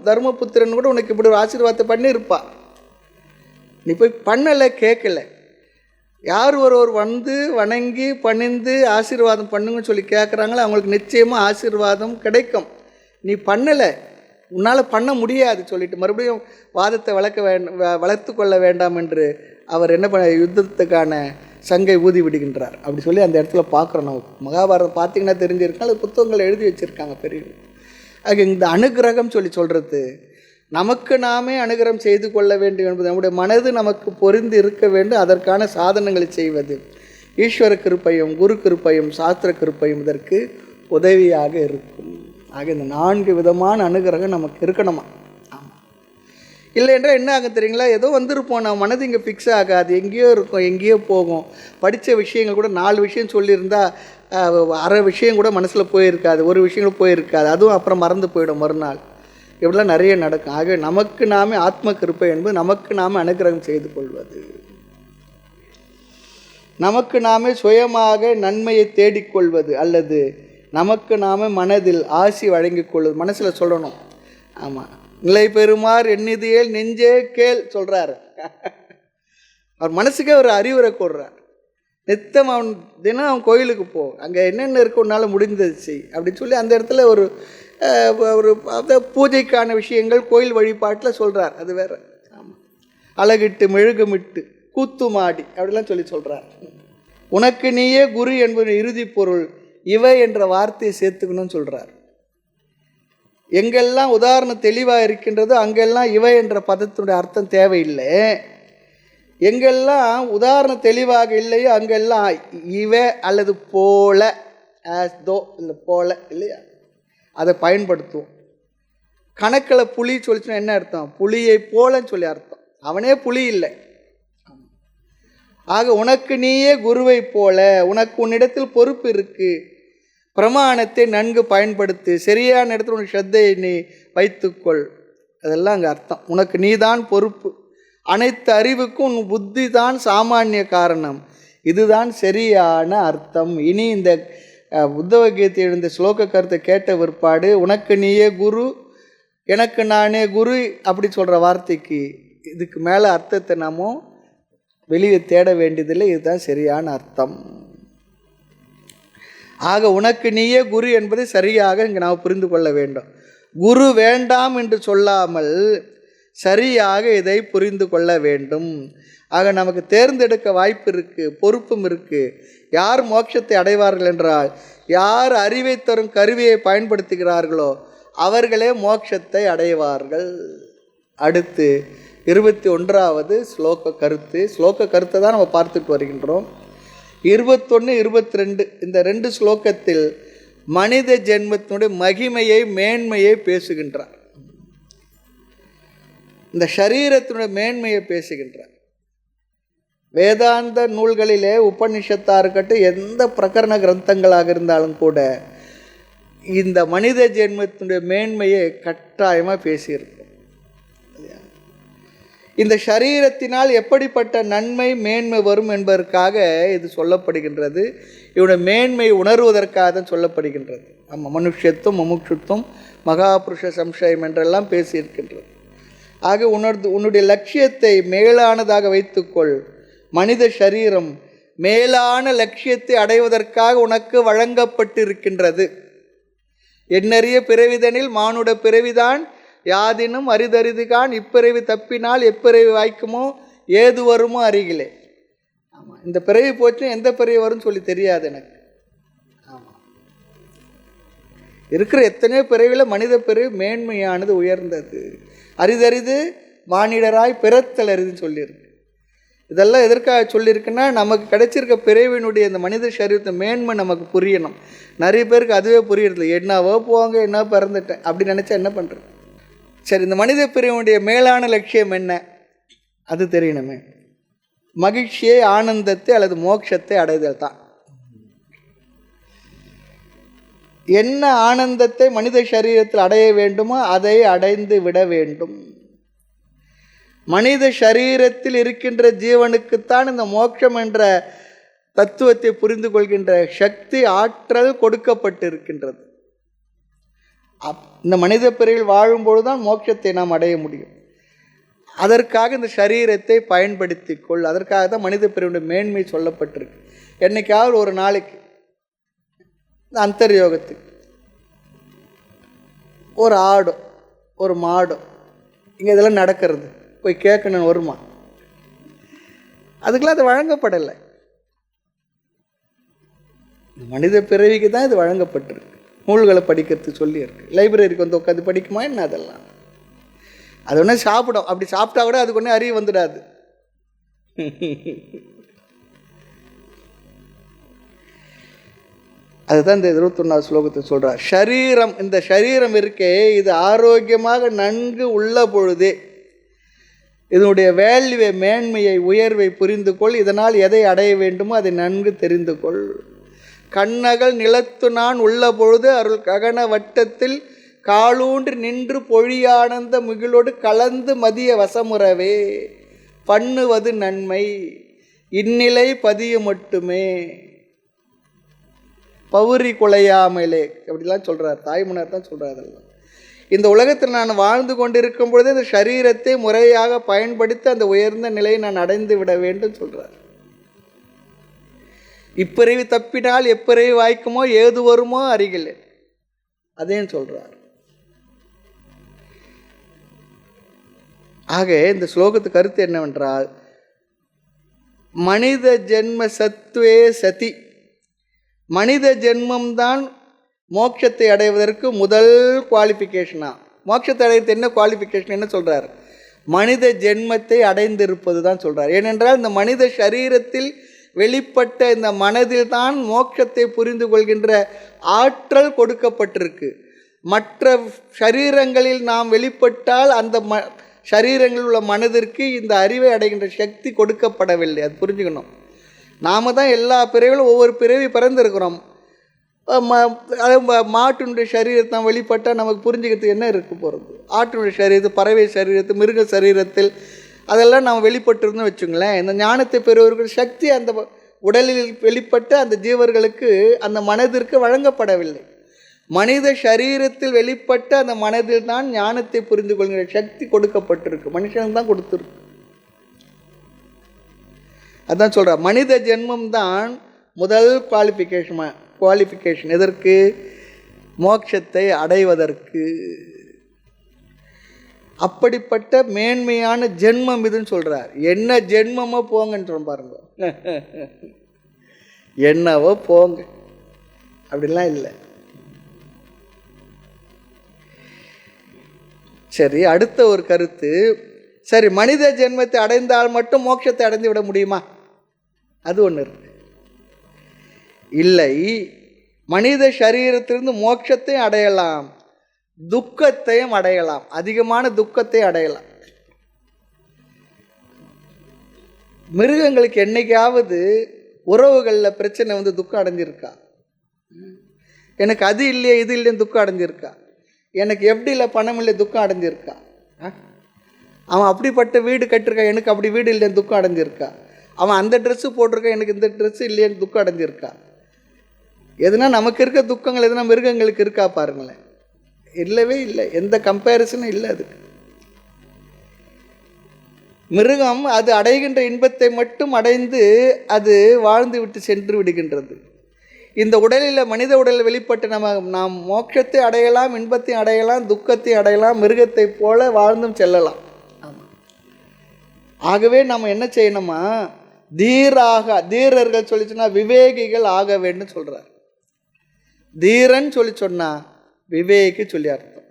தர்மபுத்திரன் கூட உனக்கு இப்படி ஒரு ஆசீர்வாதத்தை பண்ணியிருப்பா. நீ போய் பண்ணலை, கேட்கல. யார் ஒருவர் வந்து வணங்கி பணிந்து ஆசீர்வாதம் பண்ணுங்கன்னு சொல்லி கேட்குறாங்களோ அவங்களுக்கு நிச்சயமாக ஆசீர்வாதம் கிடைக்கும். நீ பண்ணலை, உன்னால் பண்ண முடியாது சொல்லிட்டு மறுபடியும் வாதத்தை வளர்த்து கொள்ள வேண்டாம் என்று அவர் என்ன பண்ண யுத்தத்துக்கான சங்கை ஊதி விடுகின்றார். அப்படி சொல்லி அந்த இடத்துல பார்க்குறோம். நமக்கு மகாபாரதம் பார்த்திங்கன்னா தெரிஞ்சிருக்காங்க, அது புத்தகங்களை எழுதி வச்சுருக்காங்க பெரியவங்க. ஆக இந்த அனுகிரகம் சொல்லி சொல்கிறது நமக்கு நாமே அனுகிரகம் செய்து கொள்ள வேண்டும் என்பது, நம்முடைய மனது நமக்கு பொறிந்து இருக்க வேண்டும். அதற்கான சாதனங்களை செய்வது ஈஸ்வர கிருப்பையும் குரு கிருப்பையும் சாஸ்திர கிருப்பையும் இதற்கு உதவியாக இருக்கும். ஆக இந்த 4 விதமான அனுகிரகம் நமக்கு இருக்கணுமா. ஆமாம், இல்லை என்றால் என்ன ஆகும் தெரியுங்களா? ஏதோ வந்திருப்போம், நம்ம மனது இங்கே ஃபிக்ஸ் ஆகாது, எங்கேயோ இருக்கும், எங்கேயோ போகும். படித்த விஷயங்கள் கூட 4 விஷயம் சொல்லியிருந்தா அரை விஷயம் கூட மனசில் போயிருக்காது, ஒரு விஷயங்கள் போயிருக்காது, அதுவும் அப்புறம் மறந்து போயிடும் மறுநாள். இப்படிலாம் நிறைய நடக்கும். ஆக நமக்கு நாமே ஆத்ம கிருப்பை என்பது நமக்கு நாமே அனுகிரகம் செய்து கொள்வது, நமக்கு நாமே சுயமாக நன்மையை தேடிக்கொள்வது, அல்லது நமக்கு நாமே மனதில் ஆசி வழங்கிக் கொள்வது. மனசில் சொல்லணும். ஆமாம், நிலை பெறுமாறு எண்ணிதியேல் நெஞ்சே கேள் சொல்கிறார். அவர் மனசுக்கே ஒரு அறிவுரை கூடுறார். நித்தம் அவன் தினம் அவன் கோயிலுக்கு போ, அங்கே என்னென்ன இருக்கு உன்னால் முடிந்தது செய் அப்படின்னு சொல்லி அந்த இடத்துல ஒரு பூஜைக்கான விஷயங்கள் கோயில் வழிபாட்டில் சொல்கிறார். அது வேறு. ஆமாம், அழகிட்டு மெழுகுமிட்டு கூத்துமாடி அப்படிலாம் சொல்லி சொல்கிறார். உனக்கு நீயே குரு என்பது இறுதி பொருள், இவை என்ற வார்த்தையை சேர்த்துக்கணும்னு சொல்கிறார். எங்கெல்லாம் உதாரணம் தெளிவாக இருக்கின்றதோ அங்கெல்லாம் இவை என்ற பதத்தினுடைய அர்த்தம் தேவையில்லை. எங்கெல்லாம் உதாரணம் தெளிவாக இல்லையோ அங்கெல்லாம் இவ அல்லது போல, ஆஸ் தோ இல்லை போல இல்லையா, அதை பயன்படுத்துவோம். கணக்கில் புலி சொல்லிச்சுன்னா என்ன அர்த்தம்? புலியை போலன்னு சொல்லி அர்த்தம். அவனே புலி இல்லை. ஆக உனக்கு நீயே குருவை போல, உனக்கு உன்னிடத்தில் பொறுப்பு இருக்கு, பிரமாணத்தை நன்கு பயன்படுத்து, சரியான இடத்துல உனக்கு ஸ்ரத்தையை நீ வைத்துக்கொள். அதெல்லாம் அங்கே அர்த்தம். உனக்கு நீதான் பொறுப்பு, அனைத்து அறிவுக்கும் உன் புத்தி தான் சாமானிய காரணம், இதுதான் சரியான அர்த்தம். இனி இந்த உத்தவகீதை எழுந்த ஸ்லோக கருத்தை கேட்ட பிற்பாடு உனக்கு நீயே குரு, எனக்கு நானே குரு அப்படி சொல்கிற வார்த்தைக்கு இதுக்கு மேலே அர்த்தத்தை நாம வெளியே தேட வேண்டியதில்லை. இதுதான் சரியான அர்த்தம். ஆக உனக்கு நீயே குரு என்பதை சரியாக இங்கே நாம் புரிந்து கொள்ள வேண்டும். குரு வேண்டாம் என்று சொல்லாமல் சரியாக இதை புரிந்து கொள்ள வேண்டும். ஆக நமக்கு தேர்ந்தெடுக்க வாய்ப்பு இருக்குது, பொறுப்பும் இருக்குது. யார் மோட்சத்தை அடைவார்கள் என்றால் யார் அறிவை தரும் கருவியை பயன்படுத்துகிறார்களோ அவர்களே மோட்சத்தை அடைவார்கள். அடுத்து 21வது ஸ்லோக கருத்து. ஸ்லோக கருத்தை தான் நம்ம பார்த்துட்டு வருகின்றோம். 21, 22 இந்த 2 ஸ்லோகத்தில் மனித ஜென்மத்தினுடைய மகிமையை மேன்மையை பேசுகின்றார். இந்த சரீரத்தினுடைய மேன்மையை பேசுகின்றார். வேதாந்த நூல்களிலே உபநிஷத்தாக இருக்கட்டும், எந்த பிரகரண கிரந்தங்களாக இருந்தாலும் கூட இந்த மனித ஜென்மத்தினுடைய மேன்மையை கட்டாயமாக பேசியிருக்கும். இந்த சரீரத்தினால் எப்படிப்பட்ட நன்மை மேன்மை வரும் என்பதற்காக இது சொல்லப்படுகின்றது. இவனுடைய மேன்மை உணர்வதற்காக தான் சொல்லப்படுகின்றது. ஆமாம், மனுஷத்துவம் முமுட்சுத்துவம் மகாபுருஷ சம்சயம் என்றெல்லாம் பேசியிருக்கின்றது. ஆக உன்னுடைய லட்சியத்தை மேலானதாக வைத்துக்கொள். மனித சரீரம் மேலான லட்சியத்தை அடைவதற்காக உனக்கு வழங்கப்பட்டிருக்கின்றது. எண்ணறிய பிறவிதனில் மானுட பிறவிதான் யாதினும் அரிதறிதுகான், இப்பிறவி தப்பினால் எப்பிறவி வாய்க்குமோ ஏது வருமோ அருகிலே. ஆமாம், இந்த பிறவி போச்சுன்னா எந்த பிறவி வரும்னு சொல்லி தெரியாது எனக்கு. ஆமாம், இருக்கிற எத்தனையோ பிறவியில் மனித பிறவி மேன்மையானது, உயர்ந்தது. அரிதறிது மானிடராய் பிறத்தல் அரிதுன்னு சொல்லியிருக்கு. இதெல்லாம் எதற்காக சொல்லியிருக்குன்னா நமக்கு கிடைச்சிருக்க பிறவினுடைய இந்த மனித சரீரத்தை மேன்மை நமக்கு புரியணும். நிறைய பேருக்கு அதுவே புரியறது. என்னவோ போவாங்க, என்ன பிறந்துட்டேன் அப்படி நினச்சா என்ன பண்ணுறது? சரி, இந்த மனித பிரிவினுடைய மேலான லட்சியம் என்ன அது தெரியணுமே. மகிழ்ச்சியை, ஆனந்தத்தை அல்லது மோட்சத்தை அடைதல் தான். என்ன ஆனந்தத்தை மனித சரீரத்தில் அடைய வேண்டுமோ அதை அடைந்து விட வேண்டும். மனித சரீரத்தில் இருக்கின்ற ஜீவனுக்குத்தான் இந்த மோட்சம் என்ற தத்துவத்தை புரிந்து கொள்கின்ற சக்தி, ஆற்றல் கொடுக்கப்பட்டிருக்கின்றது. இந்த மனித பிறவியில் வாழும்பொழுது தான் மோட்சத்தை நாம் அடைய முடியும். அதற்காக இந்த சரீரத்தை பயன்படுத்தி கொள். அதற்காக தான் மனித பிறவியுடைய மேன்மை சொல்லப்பட்டிருக்கு. என்னைக்காவது ஒரு நாளைக்கு இந்த அந்தர்யோகத்துக்கு ஒரு ஆடோ ஒரு மாடோ இங்கே இதெல்லாம் நடக்கிறது போய் கேட்கணும் வருமா? அதுக்கெல்லாம் அது வழங்கப்படலை. மனித பிறவிக்கு தான் இது வழங்கப்பட்டிருக்கு. நூல்களை படிக்கிறதுக்கு சொல்லியிருக்கு. லைப்ரரிக்கு வந்து உட்காந்து படிக்குமா என்ன? அதெல்லாம் அது ஒன்று சாப்பிடும். அப்படி சாப்பிட்டா கூட அதுக்கு ஒன்றும் அறிவு வந்துடாது. அதுதான் இந்த 21வது ஸ்லோகத்தை சொல்கிறார். ஷரீரம், இந்த ஷரீரம் இருக்கே, இது ஆரோக்கியமாக நன்கு உள்ள பொழுதே இதனுடைய வேள்வியை, மேன்மையை, உயர்வை புரிந்து கொள். இதனால் எதை அடைய வேண்டுமோ அதை நன்கு தெரிந்து கொள். கண்ணகல் நிலத்து நான் உள்ள பொழுது அருள் ககன வட்டத்தில் காலூன்றி நின்று பொழியானந்த முகிலோடு கலந்து மதிய வசமுறவே பண்ணுவது நன்மை இந்நிலை பதிய மட்டுமே பௌரி குலையாமலே அப்படிலாம் சொல்கிறார். தாய்மன்னர் தான் சொல்கிறார். அதெல்லாம் இந்த உலகத்தில் நான் வாழ்ந்து கொண்டிருக்கும் பொழுது இந்த சரீரத்தை முறையாக பயன்படுத்தி அந்த உயர்ந்த நிலையை நான் அடைந்து விட வேண்டும் சொல்கிறார். இப்பிறவி தப்பினால் எப்பிறவி வாய்க்குமோ ஏது வருமோ அறிகிலே, அதையும் சொல்கிறார். ஆக இந்த ஸ்லோகத்து கருத்து என்னவென்றால், மனித ஜென்ம சத்துவே சதி, மனித ஜென்மம்தான் மோட்சத்தை அடைவதற்கு முதல் குவாலிஃபிகேஷனா. மோட்சத்தை அடைவது என்ன குவாலிஃபிகேஷன் என்ன சொல்கிறார்? மனித ஜென்மத்தை அடைந்திருப்பது தான் சொல்கிறார். ஏனென்றால் இந்த மனித சரீரத்தில் வெளிப்பட்ட இந்த மனதில் தான் மோட்சத்தை புரிந்து கொள்கின்ற ஆற்றல் கொடுக்கப்பட்டிருக்கு. மற்ற சரீரங்களில் நாம் வெளிப்பட்டால் அந்த சரீரங்களில் உள்ள மனதிற்கு இந்த அறிவை அடைகின்ற சக்தி கொடுக்கப்படவில்லை. அது புரிஞ்சுக்கணும். நாம் தான் எல்லா பிறவிலும் ஒவ்வொரு பிறவி பிறந்திருக்கிறோம். மாட்டினுடைய சரீரத்தை வெளிப்பட்டால் நமக்கு புரிஞ்சுக்கிறதுக்கு என்ன இருக்க போகிறது? ஆட்டினுடைய சரீரத்தில், பறவை சரீரத்தில், மிருக சரீரத்தில் அதெல்லாம் நாம் வெளிப்பட்டிருந்தோம் வச்சுங்களேன். இந்த ஞானத்தை பெறுவர்கள் சக்தி அந்த உடலில் வெளிப்பட்ட அந்த ஜீவர்களுக்கு, அந்த மனதிற்கு வழங்கப்படவில்லை. மனித சரீரத்தில் வெளிப்பட்ட அந்த மனதில் தான் ஞானத்தை புரிந்து கொள்கிற சக்தி கொடுக்கப்பட்டிருக்கு. மனுஷனுக்கு தான் கொடுத்துருக்கு. அதான் சொல்கிறார், மனித ஜென்மம் தான் முதல் குவாலிஃபிகேஷன் எதற்கு? மோட்சத்தை அடைவதற்கு. அப்படிப்பட்ட மேன்மையான ஜென்மம் இதுன்னு சொல்கிறார். என்ன ஜென்மமோ போங்கன்ற பாருங்க, என்னவோ போங்க, அப்படிலாம் இல்லை. சரி, அடுத்த ஒரு கருத்து. சரி, மனித ஜென்மத்தை அடைந்தால் மட்டும் மோட்சத்தை அடைந்து விட முடியுமா? அது ஒன்று இருக்கு. இல்லை, மனித சரீரத்திலிருந்து மோட்சத்தையும் அடையலாம், துக்கத்தையும் அடையலாம், அதிகமான துக்கத்தை அடையலாம். மிருகங்களுக்கு என்னைக்காவது உறவுகளில் பிரச்சனை வந்து துக்கம் அடைஞ்சிருக்கா? எனக்கு அது இல்லையே இது இல்லைன்னு துக்கம் அடைஞ்சிருக்கா? எனக்கு எப்படி இல்லை பணம் இல்லை துக்கம் அடைஞ்சிருக்கா? அவன் அப்படிப்பட்ட வீடு கட்டிருக்கான், எனக்கு அப்படி வீடு இல்லைன்னு துக்கம் அடைஞ்சிருக்கா? அவன் அந்த ட்ரெஸ்ஸு போட்டிருக்கான், எனக்கு இந்த ட்ரெஸ்ஸு இல்லைன்னு துக்கம் அடைஞ்சிருக்கா? எதுனா நமக்கு இருக்க துக்கங்கள் எதுனா மிருகங்களுக்கு இருக்கா பாருங்களேன். இல்லவே இல்லை, எந்த கம்பேரிசனும் இல்லை. அதுக்கு மிருகம் அது அடைகின்ற இன்பத்தை மட்டும் அடைந்து அது வாழ்ந்து விட்டு சென்று விடுகின்றது. இந்த உடலில், மனித உடலில் வெளிப்பட்டு நாம் மோட்சத்தை அடையலாம், இன்பத்தை அடையலாம், துக்கத்தை அடையலாம், மிருகத்தை போல வாழ்ந்தும் செல்லலாம். ஆகவே நம்ம என்ன செய்யணுமா, தீரர்கள் சொல்லி சொன்னால் விவேகிகள் ஆக வேண்டும் சொல்கிறார். தீரன் சொல்லி சொன்னால் விவேகி சொல்லி அர்த்தம்.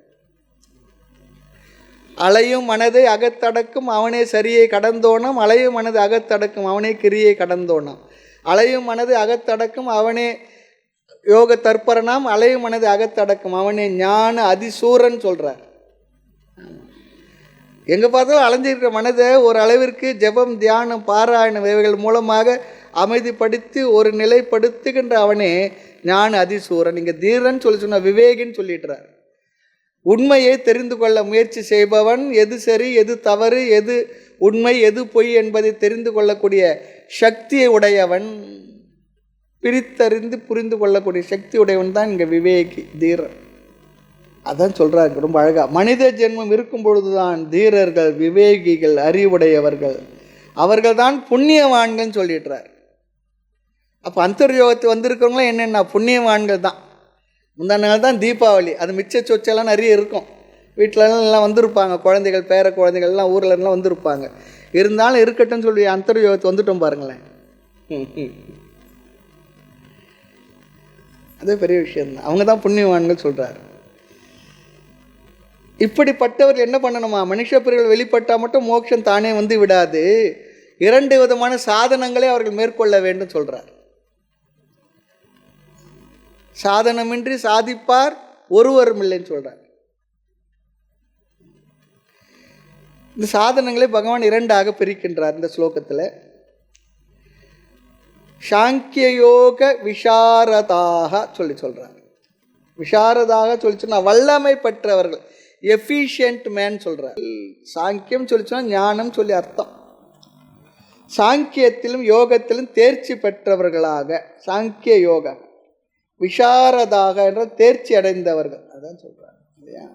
அலையும் மனதை அகத்தடக்கும் அவனே சரியை கடந்தோனம், அலையும் மனதை அகத்தடக்கும் அவனே கிரியை கடந்தோனம். அலையும் மனதை அகத்தடக்கும் அவனே யோக தற்பரனாம், அலையும் மனதை அகத்தடக்கும் அவனே ஞான அதிசூரன் சொல்கிறார். எங்கே பார்த்தாலும் அலைஞ்சிருக்கிற மனதை ஒரு அளவிற்கு ஜெபம், தியானம், பாராயணம் இவைகள் மூலமாக அமைதிப்படுத்தி ஒரு நிலைப்படுத்துகின்ற அவனே ஞான அதிசூரன். இங்கே தீரன் சொல்லி சொன்ன விவேகின்னு சொல்லிடுறார். உண்மையை தெரிந்து கொள்ள முயற்சி செய்பவன், எது சரி எது தவறு, எது உண்மை எது பொய் என்பதை தெரிந்து கொள்ளக்கூடிய சக்தியை உடையவன், பிரித்தறிந்து புரிந்து கொள்ளக்கூடிய சக்தி உடையவன் தான் இங்கே விவேகி, தீரன். அதான் சொல்கிறாங்க ரொம்ப அழகாக. மனித ஜென்மம் இருக்கும் பொழுதுதான் தீரர்கள், விவேகிகள், அறிவுடையவர்கள், அவர்கள் தான் புண்ணியவான்கள் சொல்லிடுறார். அப்போ அந்தர்யோகத்தை வந்திருக்கிறவங்களாம் என்னென்ன புண்ணியவான்கள் தான். முந்தா நாள் தான் தீபாவளி, அது மிச்ச சொச்செல்லாம் நிறைய இருக்கும். வீட்டிலலாம் வந்திருப்பாங்க, குழந்தைகள், பேர குழந்தைகள்லாம் ஊர்லலாம் வந்திருப்பாங்க. இருந்தாலும் இருக்கட்டும் சொல்லி அந்தர்யோகத்தை வந்துட்டோம் பாருங்களேன். அதே பெரிய விஷயந்தான். அவங்க தான் புண்ணியவான்கள் சொல்கிறார். இப்படிப்பட்டவர்கள் என்ன பண்ணணுமா? மனுஷ பிறவிகள் வெளிப்பட்டால் மட்டும் மோட்சம் தானே வந்து விடாது. 2 விதமான சாதனங்களை அவர்கள் மேற்கொள்ள வேண்டும் சொல்றார். சாதனமின்றி சாதிப்பார் ஒருவரும் இல்லைன்னு சொல்றார். இந்த சாதனங்களை பகவான் 2ஆக பிரிக்கின்றார் இந்த ஸ்லோகத்தில். சாங்கிய யோக விசாரதாக சொல்றார். விசாரதாக சொன்னா வல்லமை பெற்றவர்கள், எஃபிஷியன்ட் மேன் சொல்றார். சாங்கியம் சொன்னா ஞானம் சொல்லி அர்த்தம். சாங்கியத்திலும் யோகத்திலும் தேர்ச்சி பெற்றவர்களாக, சாங்கிய யோக விசாரதாக என்ற தேர்ச்சி அடைந்தவர்கள், அதான் சொல்றாங்க இல்லையா?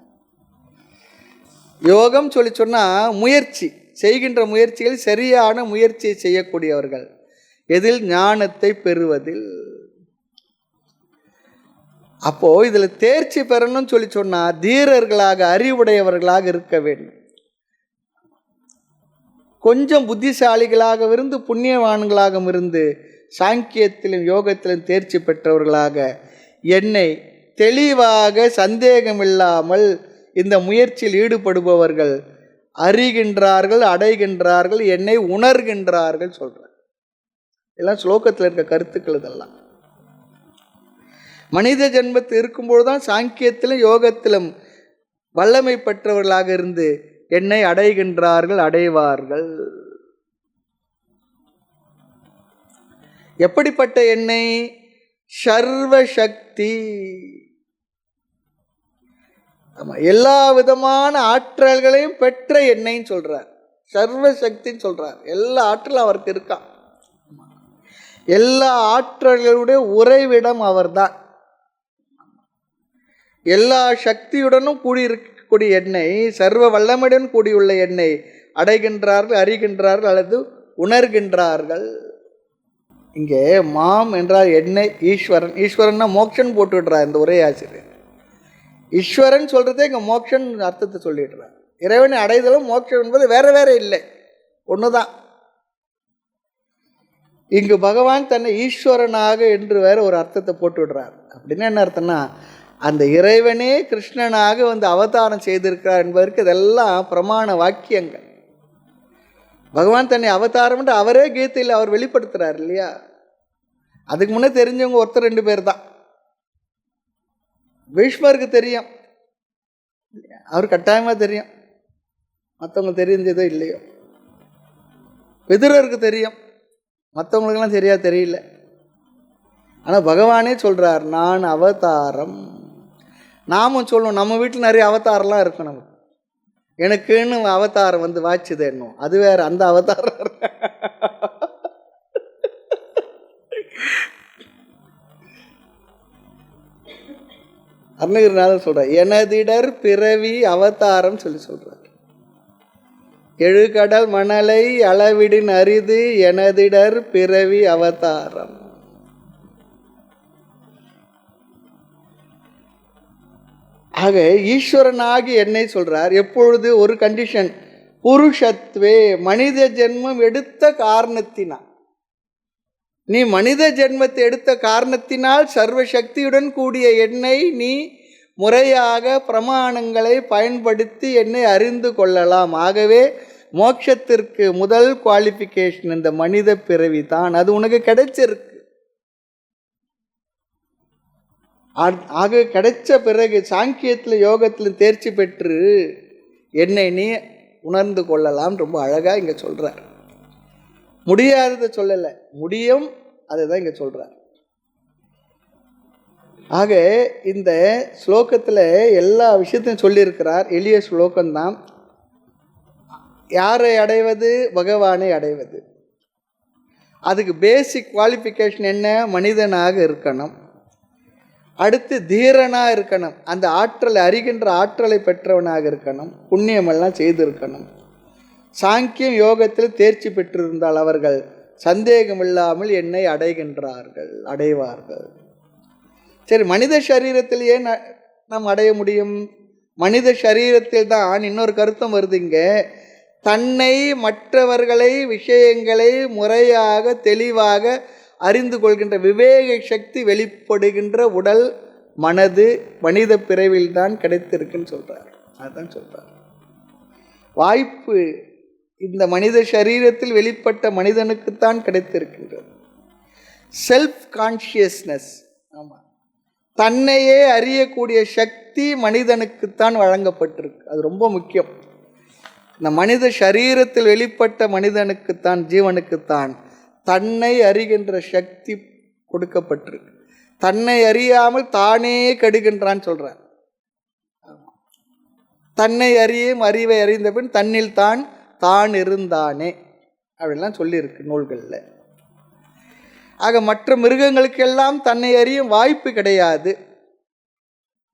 யோகம் சொன்னால் முயற்சி செய்கின்ற முயற்சிகள் சரியான முயற்சியை செய்யக்கூடியவர்கள். எதில்? ஞானத்தை பெறுவதில். அப்போ இதில் தேர்ச்சி பெறணும்னு சொன்னால் தீரர்களாக அறிவுடையவர்களாக இருக்க வேண்டும். கொஞ்சம் புத்திசாலிகளாக இருந்து புண்ணியவான்களாக இருந்து சாங்கியத்திலும் யோகத்திலும் தேர்ச்சி பெற்றவர்களாக என்னை தெளிவாக சந்தேகமில்லாமல் இந்த முயற்சியில் ஈடுபடுபவர்கள் அறிகின்றார்கள், அடைகின்றார்கள், என்னை உணர்கின்றார்கள் சொல்றார். எல்லாம் ஸ்லோகத்தில் இருக்க கருத்துக்கள். இதெல்லாம் மனித ஜென்மத்தில் இருக்கும்போது தான் சாங்கியத்திலும் யோகத்திலும் வல்லமை பெற்றவர்களாக இருந்து என்னை அடைகின்றார்கள், அடைவார்கள். எப்படிப்பட்ட எண்ணெய்? சர்வசக்தி. ஆமா, எல்லா விதமான ஆற்றல்களையும் பெற்ற எண்ணெய்ன்னு சொல்றார். சர்வசக்தின்னு சொல்றார். எல்லா ஆற்றலும் அவருக்கு இருக்கான். எல்லா ஆற்றல்களுடைய உறைவிடம் அவர்தான். எல்லா சக்தியுடனும் கூடியிருக்கக்கூடிய எண்ணெய், சர்வ வல்லமையுடன் கூடியுள்ள எண்ணெய் அடைகின்றார்கள், அறிகின்றார்கள் அல்லது உணர்கின்றார்கள். இங்கே மாம் என்றால் எண்ணெய் ஈஸ்வரன். ஈஸ்வரன்னா மோட்சன் போட்டுடுறார் இந்த உரை ஆசிரியர். ஈஸ்வரன் சொல்றதே இங்கே மோட்சன் அர்த்தத்தை சொல்லிடுறார். இறைவனை அடைதலும் மோட்சம் என்பது வேற வேற இல்லை, ஒண்ணுதான். இங்கு பகவான் தன்னை ஈஸ்வரனாக என்று வேற ஒரு அர்த்தத்தை போட்டு விடுறார். அப்படின்னா என்ன அர்த்தம்னா, அந்த இறைவனே கிருஷ்ணனாக வந்து அவதாரம் செய்திருக்கிறார் என்பதற்கு இதெல்லாம் பிரமாண வாக்கியங்கள். பகவான் தன்னை அவதாரம் என்று அவரே கீதையில் அவர் வெளிப்படுத்துறார் இல்லையா? அதுக்கு முன்னே தெரிஞ்சவங்க ஒருத்தர் 2 பேர் தான். பீஷ்மருக்கு தெரியும், அவர் கட்டாயமாக தெரியும், மற்றவங்க தெரிஞ்சதோ இல்லையோ. விதுரருக்கு தெரியும், மற்றவங்களுக்கெல்லாம் சரியா தெரியல. ஆனால் பகவானே சொல்றார், நான் அவதாரம். நாமும் சொல்லுவோம், நம்ம வீட்டில் நிறைய அவதாரம்லாம் இருக்கும். நமக்கு எனக்குன்னு அவதாரம் வந்து வாய்ச்சது என்னும், அது வேற. அந்த அவதாரம் அருணகிரிநாதர் சொல்றார், எனதிடர் பிறவி அவதாரம் சொல்றார். எழுகடல் மணலை அளவிடின் அரிது எனதிடர் பிறவி அவதாரம். ஆக ஈஸ்வரனாகி என்னை சொல்றார். எப்பொழுது? ஒரு கண்டிஷன், புருஷத்வே, மனித ஜென்மம் எடுத்த காரணத்தினால். நீ மனித ஜென்மத்தை எடுத்த காரணத்தினால் சர்வசக்தியுடன் கூடிய என்னை நீ முறையாக பிரமாணங்களை பயன்படுத்தி என்னை அறிந்து கொள்ளலாம். ஆகவே மோட்சத்திற்கு முதல் குவாலிஃபிகேஷன் இந்த மனித பிறவி தான். அது உனக்கு கிடைச்சிருக்கு. ஆக கிடைச்ச பிறகு சாங்கியத்தில் யோகத்தில் தேர்ச்சி பெற்று என்னை நீ உணர்ந்து கொள்ளலாம். ரொம்ப அழகாக இங்கே சொல்கிறார். முடியாததை சொல்லலை, முடியும், அதுதான் இங்கே சொல்கிறார். ஆக இந்த ஸ்லோகத்தில் எல்லா விஷயத்தையும் சொல்லியிருக்கிறார். எளிய ஸ்லோகம்தான். யாரை அடைவது? பகவானை அடைவது. அதுக்கு பேசிக் குவாலிஃபிகேஷன் என்ன? மனிதனாக இருக்கணும். அடுத்து தீரனாக இருக்கணும், அந்த ஆற்றலை அறிகின்ற ஆற்றலை பெற்றவனாக இருக்கணும், புண்ணியமெல்லாம் செய்திருக்கணும். சாங்கியம் யோகத்தில் தேர்ச்சி பெற்றிருந்தால் அவர்கள் சந்தேகமில்லாமல் என்னை அடைகின்றார்கள், அடைவார்கள். சரி, மனித சரீரத்திலேயே நாம் அடைய முடியும். மனித சரீரத்தில் தான் இன்னொரு கருத்தம் வருது இங்கே. தன்னை, மற்றவர்களை, விஷயங்களை முறையாக தெளிவாக அறிந்து கொள்கின்ற விவேக சக்தி வெளிப்படுகின்ற உடல், மனது மனித பிறவில்தான் கிடைத்திருக்குன்னு சொல்றார். அதுதான் சொல்கிறார். வாய்ப்பு இந்த மனித சரீரத்தில் வெளிப்பட்ட மனிதனுக்குத்தான் கிடைத்திருக்கின்றது. செல்ஃப் கான்ஷியஸ்னஸ், ஆமாம், தன்னையே அறியக்கூடிய சக்தி மனிதனுக்குத்தான் வழங்கப்பட்டிருக்கு. அது ரொம்ப முக்கியம். இந்த மனித சரீரத்தில் வெளிப்பட்ட மனிதனுக்குத்தான், ஜீவனுக்குத்தான் தன்னை அறிகின்ற சக்தி கொடுக்கப்பட்டிருக்கு. தன்னை அறியாமல் தானே கெடுகின்றான்னு சொல்கிறார். தன்னை அறியும் அறிவை அறிந்த பின் தன்னில் தான் இருந்தானே அப்படின்லாம் சொல்லியிருக்கு நூல்களில். ஆக மற்ற மிருகங்களுக்கெல்லாம் தன்னை அறியும் வாய்ப்பு கிடையாது.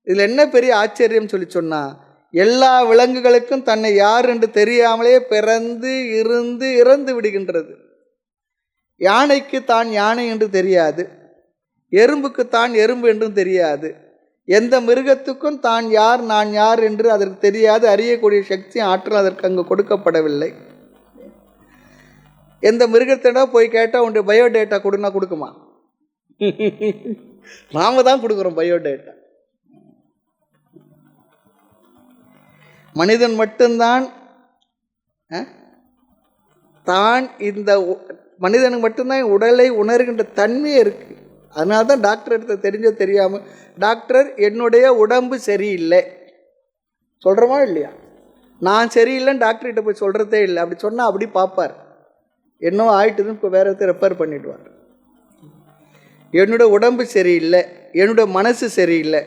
இதில் என்ன பெரிய ஆச்சரியம் சொல்லி சொன்னால், எல்லா விலங்குகளுக்கும் தன்னை யார் என்று தெரியாமலே பிறந்து இருந்து இறந்து விடுகின்றது. யானைக்கு தான் யானை என்று தெரியாது, எறும்புக்கு தான் எறும்பு என்றும் தெரியாது. எந்த மிருகத்துக்கும் தான் யார் நான் யார் என்று அதற்கு தெரியாது. அறியக்கூடிய சக்தி ஆற்றல் அதற்கு அங்கு கொடுக்கப்படவில்லை. எந்த மிருகத்திடம் போய் கேட்டால் உன்னுடைய பயோடேட்டா கொடுனா கொடுக்குமா? நாம தான் கொடுக்குறோம் பயோடேட்டா. மனிதன் மட்டும்தான் இந்த மனிதனுக்கு மட்டும்தான் உடலை உணர்கின்ற தன்மை இருக்குது. அதனால தான் டாக்டர் எடுத்த தெரிஞ்சோ தெரியாமல், டாக்டர் என்னுடைய உடம்பு சரியில்லை சொல்கிறோமா இல்லையா? நான் சரியில்லைன்னு டாக்டர்கிட்ட போய் சொல்கிறதே இல்லை. அப்படி சொன்னால் அப்படி பார்ப்பார், என்னவோ ஆயிட்டுதுன்னு இப்போ வேறு ஒருத்தர் ரெஃபர் பண்ணிவிடுவார். என்னோட உடம்பு சரியில்லை, என்னோட மனசு சரியில்லை,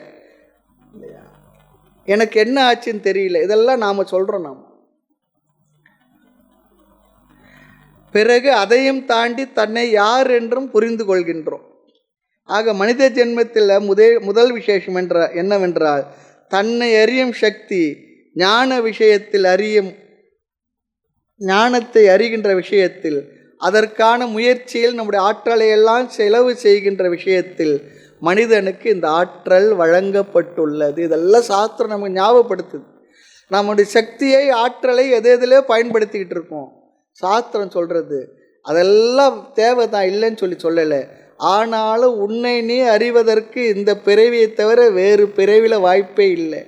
எனக்கு என்ன ஆச்சுன்னு தெரியல, இதெல்லாம் நாம் சொல்கிறோம். நாம் பிறகு அதையும் தாண்டி தன்னை யார் என்றும் புரிந்து கொள்கின்றோம். ஆக மனித ஜென்மத்தில் முதல் விசேஷம் என்னவென்றால், தன்னை அறியும் சக்தி ஞான விஷயத்தில் ஞானத்தை அறிகின்ற விஷயத்தில், அதற்கான முயற்சியில் நம்முடைய ஆற்றலை எல்லாம் செலவு செய்கின்ற விஷயத்தில் மனிதனுக்கு இந்த ஆற்றல் வழங்கப்பட்டுள்ளது. இதெல்லாம் சாஸ்திரம் நமக்கு ஞாபகப்படுத்துது. நம்முடைய சக்தியை ஆற்றலை எதிலே பயன்படுத்திக்கிட்டு இருக்கோம். சாஸ்திரம் சொல்கிறது அதெல்லாம் தேவை தான், இல்லைன்னு சொல்லலை. ஆனாலும் உன்னை நீ அறிவதற்கு இந்த பிறவியை தவிர வேறு பிறவியில் வாய்ப்பே இல்லை.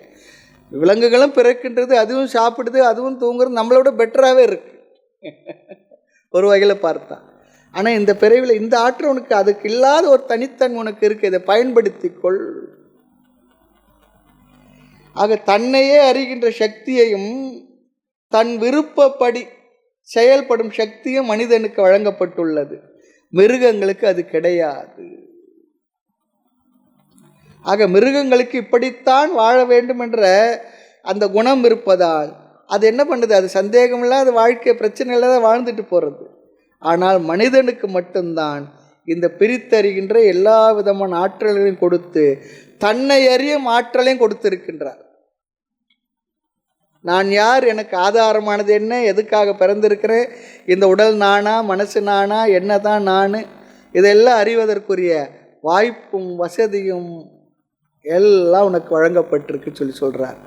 விலங்குகளும் பிறக்கின்றது, அதுவும் சாப்பிடுது, அதுவும் தூங்குறது, நம்மளோட பெட்டராகவே இருக்கு ஒரு வகையில் பார்த்தா. ஆனால் இந்த பிறவியில் இந்த ஆற்றல் உனக்கு அதுக்கு இல்லாத ஒரு தனித்தன்மை உனக்கு இருக்குது, இதை பயன்படுத்திக்கொள். ஆக தன்னையே அறிகின்ற சக்தியையும் தன் விருப்பப்படி செயல்படும் சக்தியும் மனிதனுக்கு வழங்கப்பட்டுள்ளது. மிருகங்களுக்கு அது கிடையாது. ஆக மிருகங்களுக்கு இப்படித்தான் வாழ வேண்டும் என்ற அந்த குணம் இருப்பதால் அது என்ன பண்ணுது, அது சந்தேகமில்லாத வாழ்க்கை பிரச்சனை இல்லாத வாழ்ந்துட்டு போகிறது. ஆனால் மனிதனுக்கு மட்டும்தான் இந்த பிரித்தறிகின்ற எல்லா விதமான ஆற்றல்களையும் கொடுத்து தன்னை அறியும் ஆற்றலையும் கொடுத்திருக்கின்றார். நான் யார், எனக்கு ஆதாரமானது என்ன, எதுக்காக பிறந்திருக்கிறேன், இந்த உடல் நானா, மனசு நானா, என்ன தான் நான், இதெல்லாம் அறிவதற்குரிய வாய்ப்பும் வசதியும் எல்லாம் உனக்கு வழங்கப்பட்டிருக்கு சொல்கிறார்.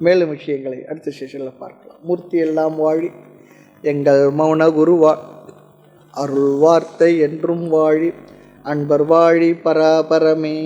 மேலும் விஷயங்களை அடுத்த செஷனில் பார்க்கலாம். மூர்த்தி எல்லாம் வாழி எங்கள் மௌன குருவா அருள் வார்த்தை என்றும் வாழி அன்பர் வாழி பராபரமே.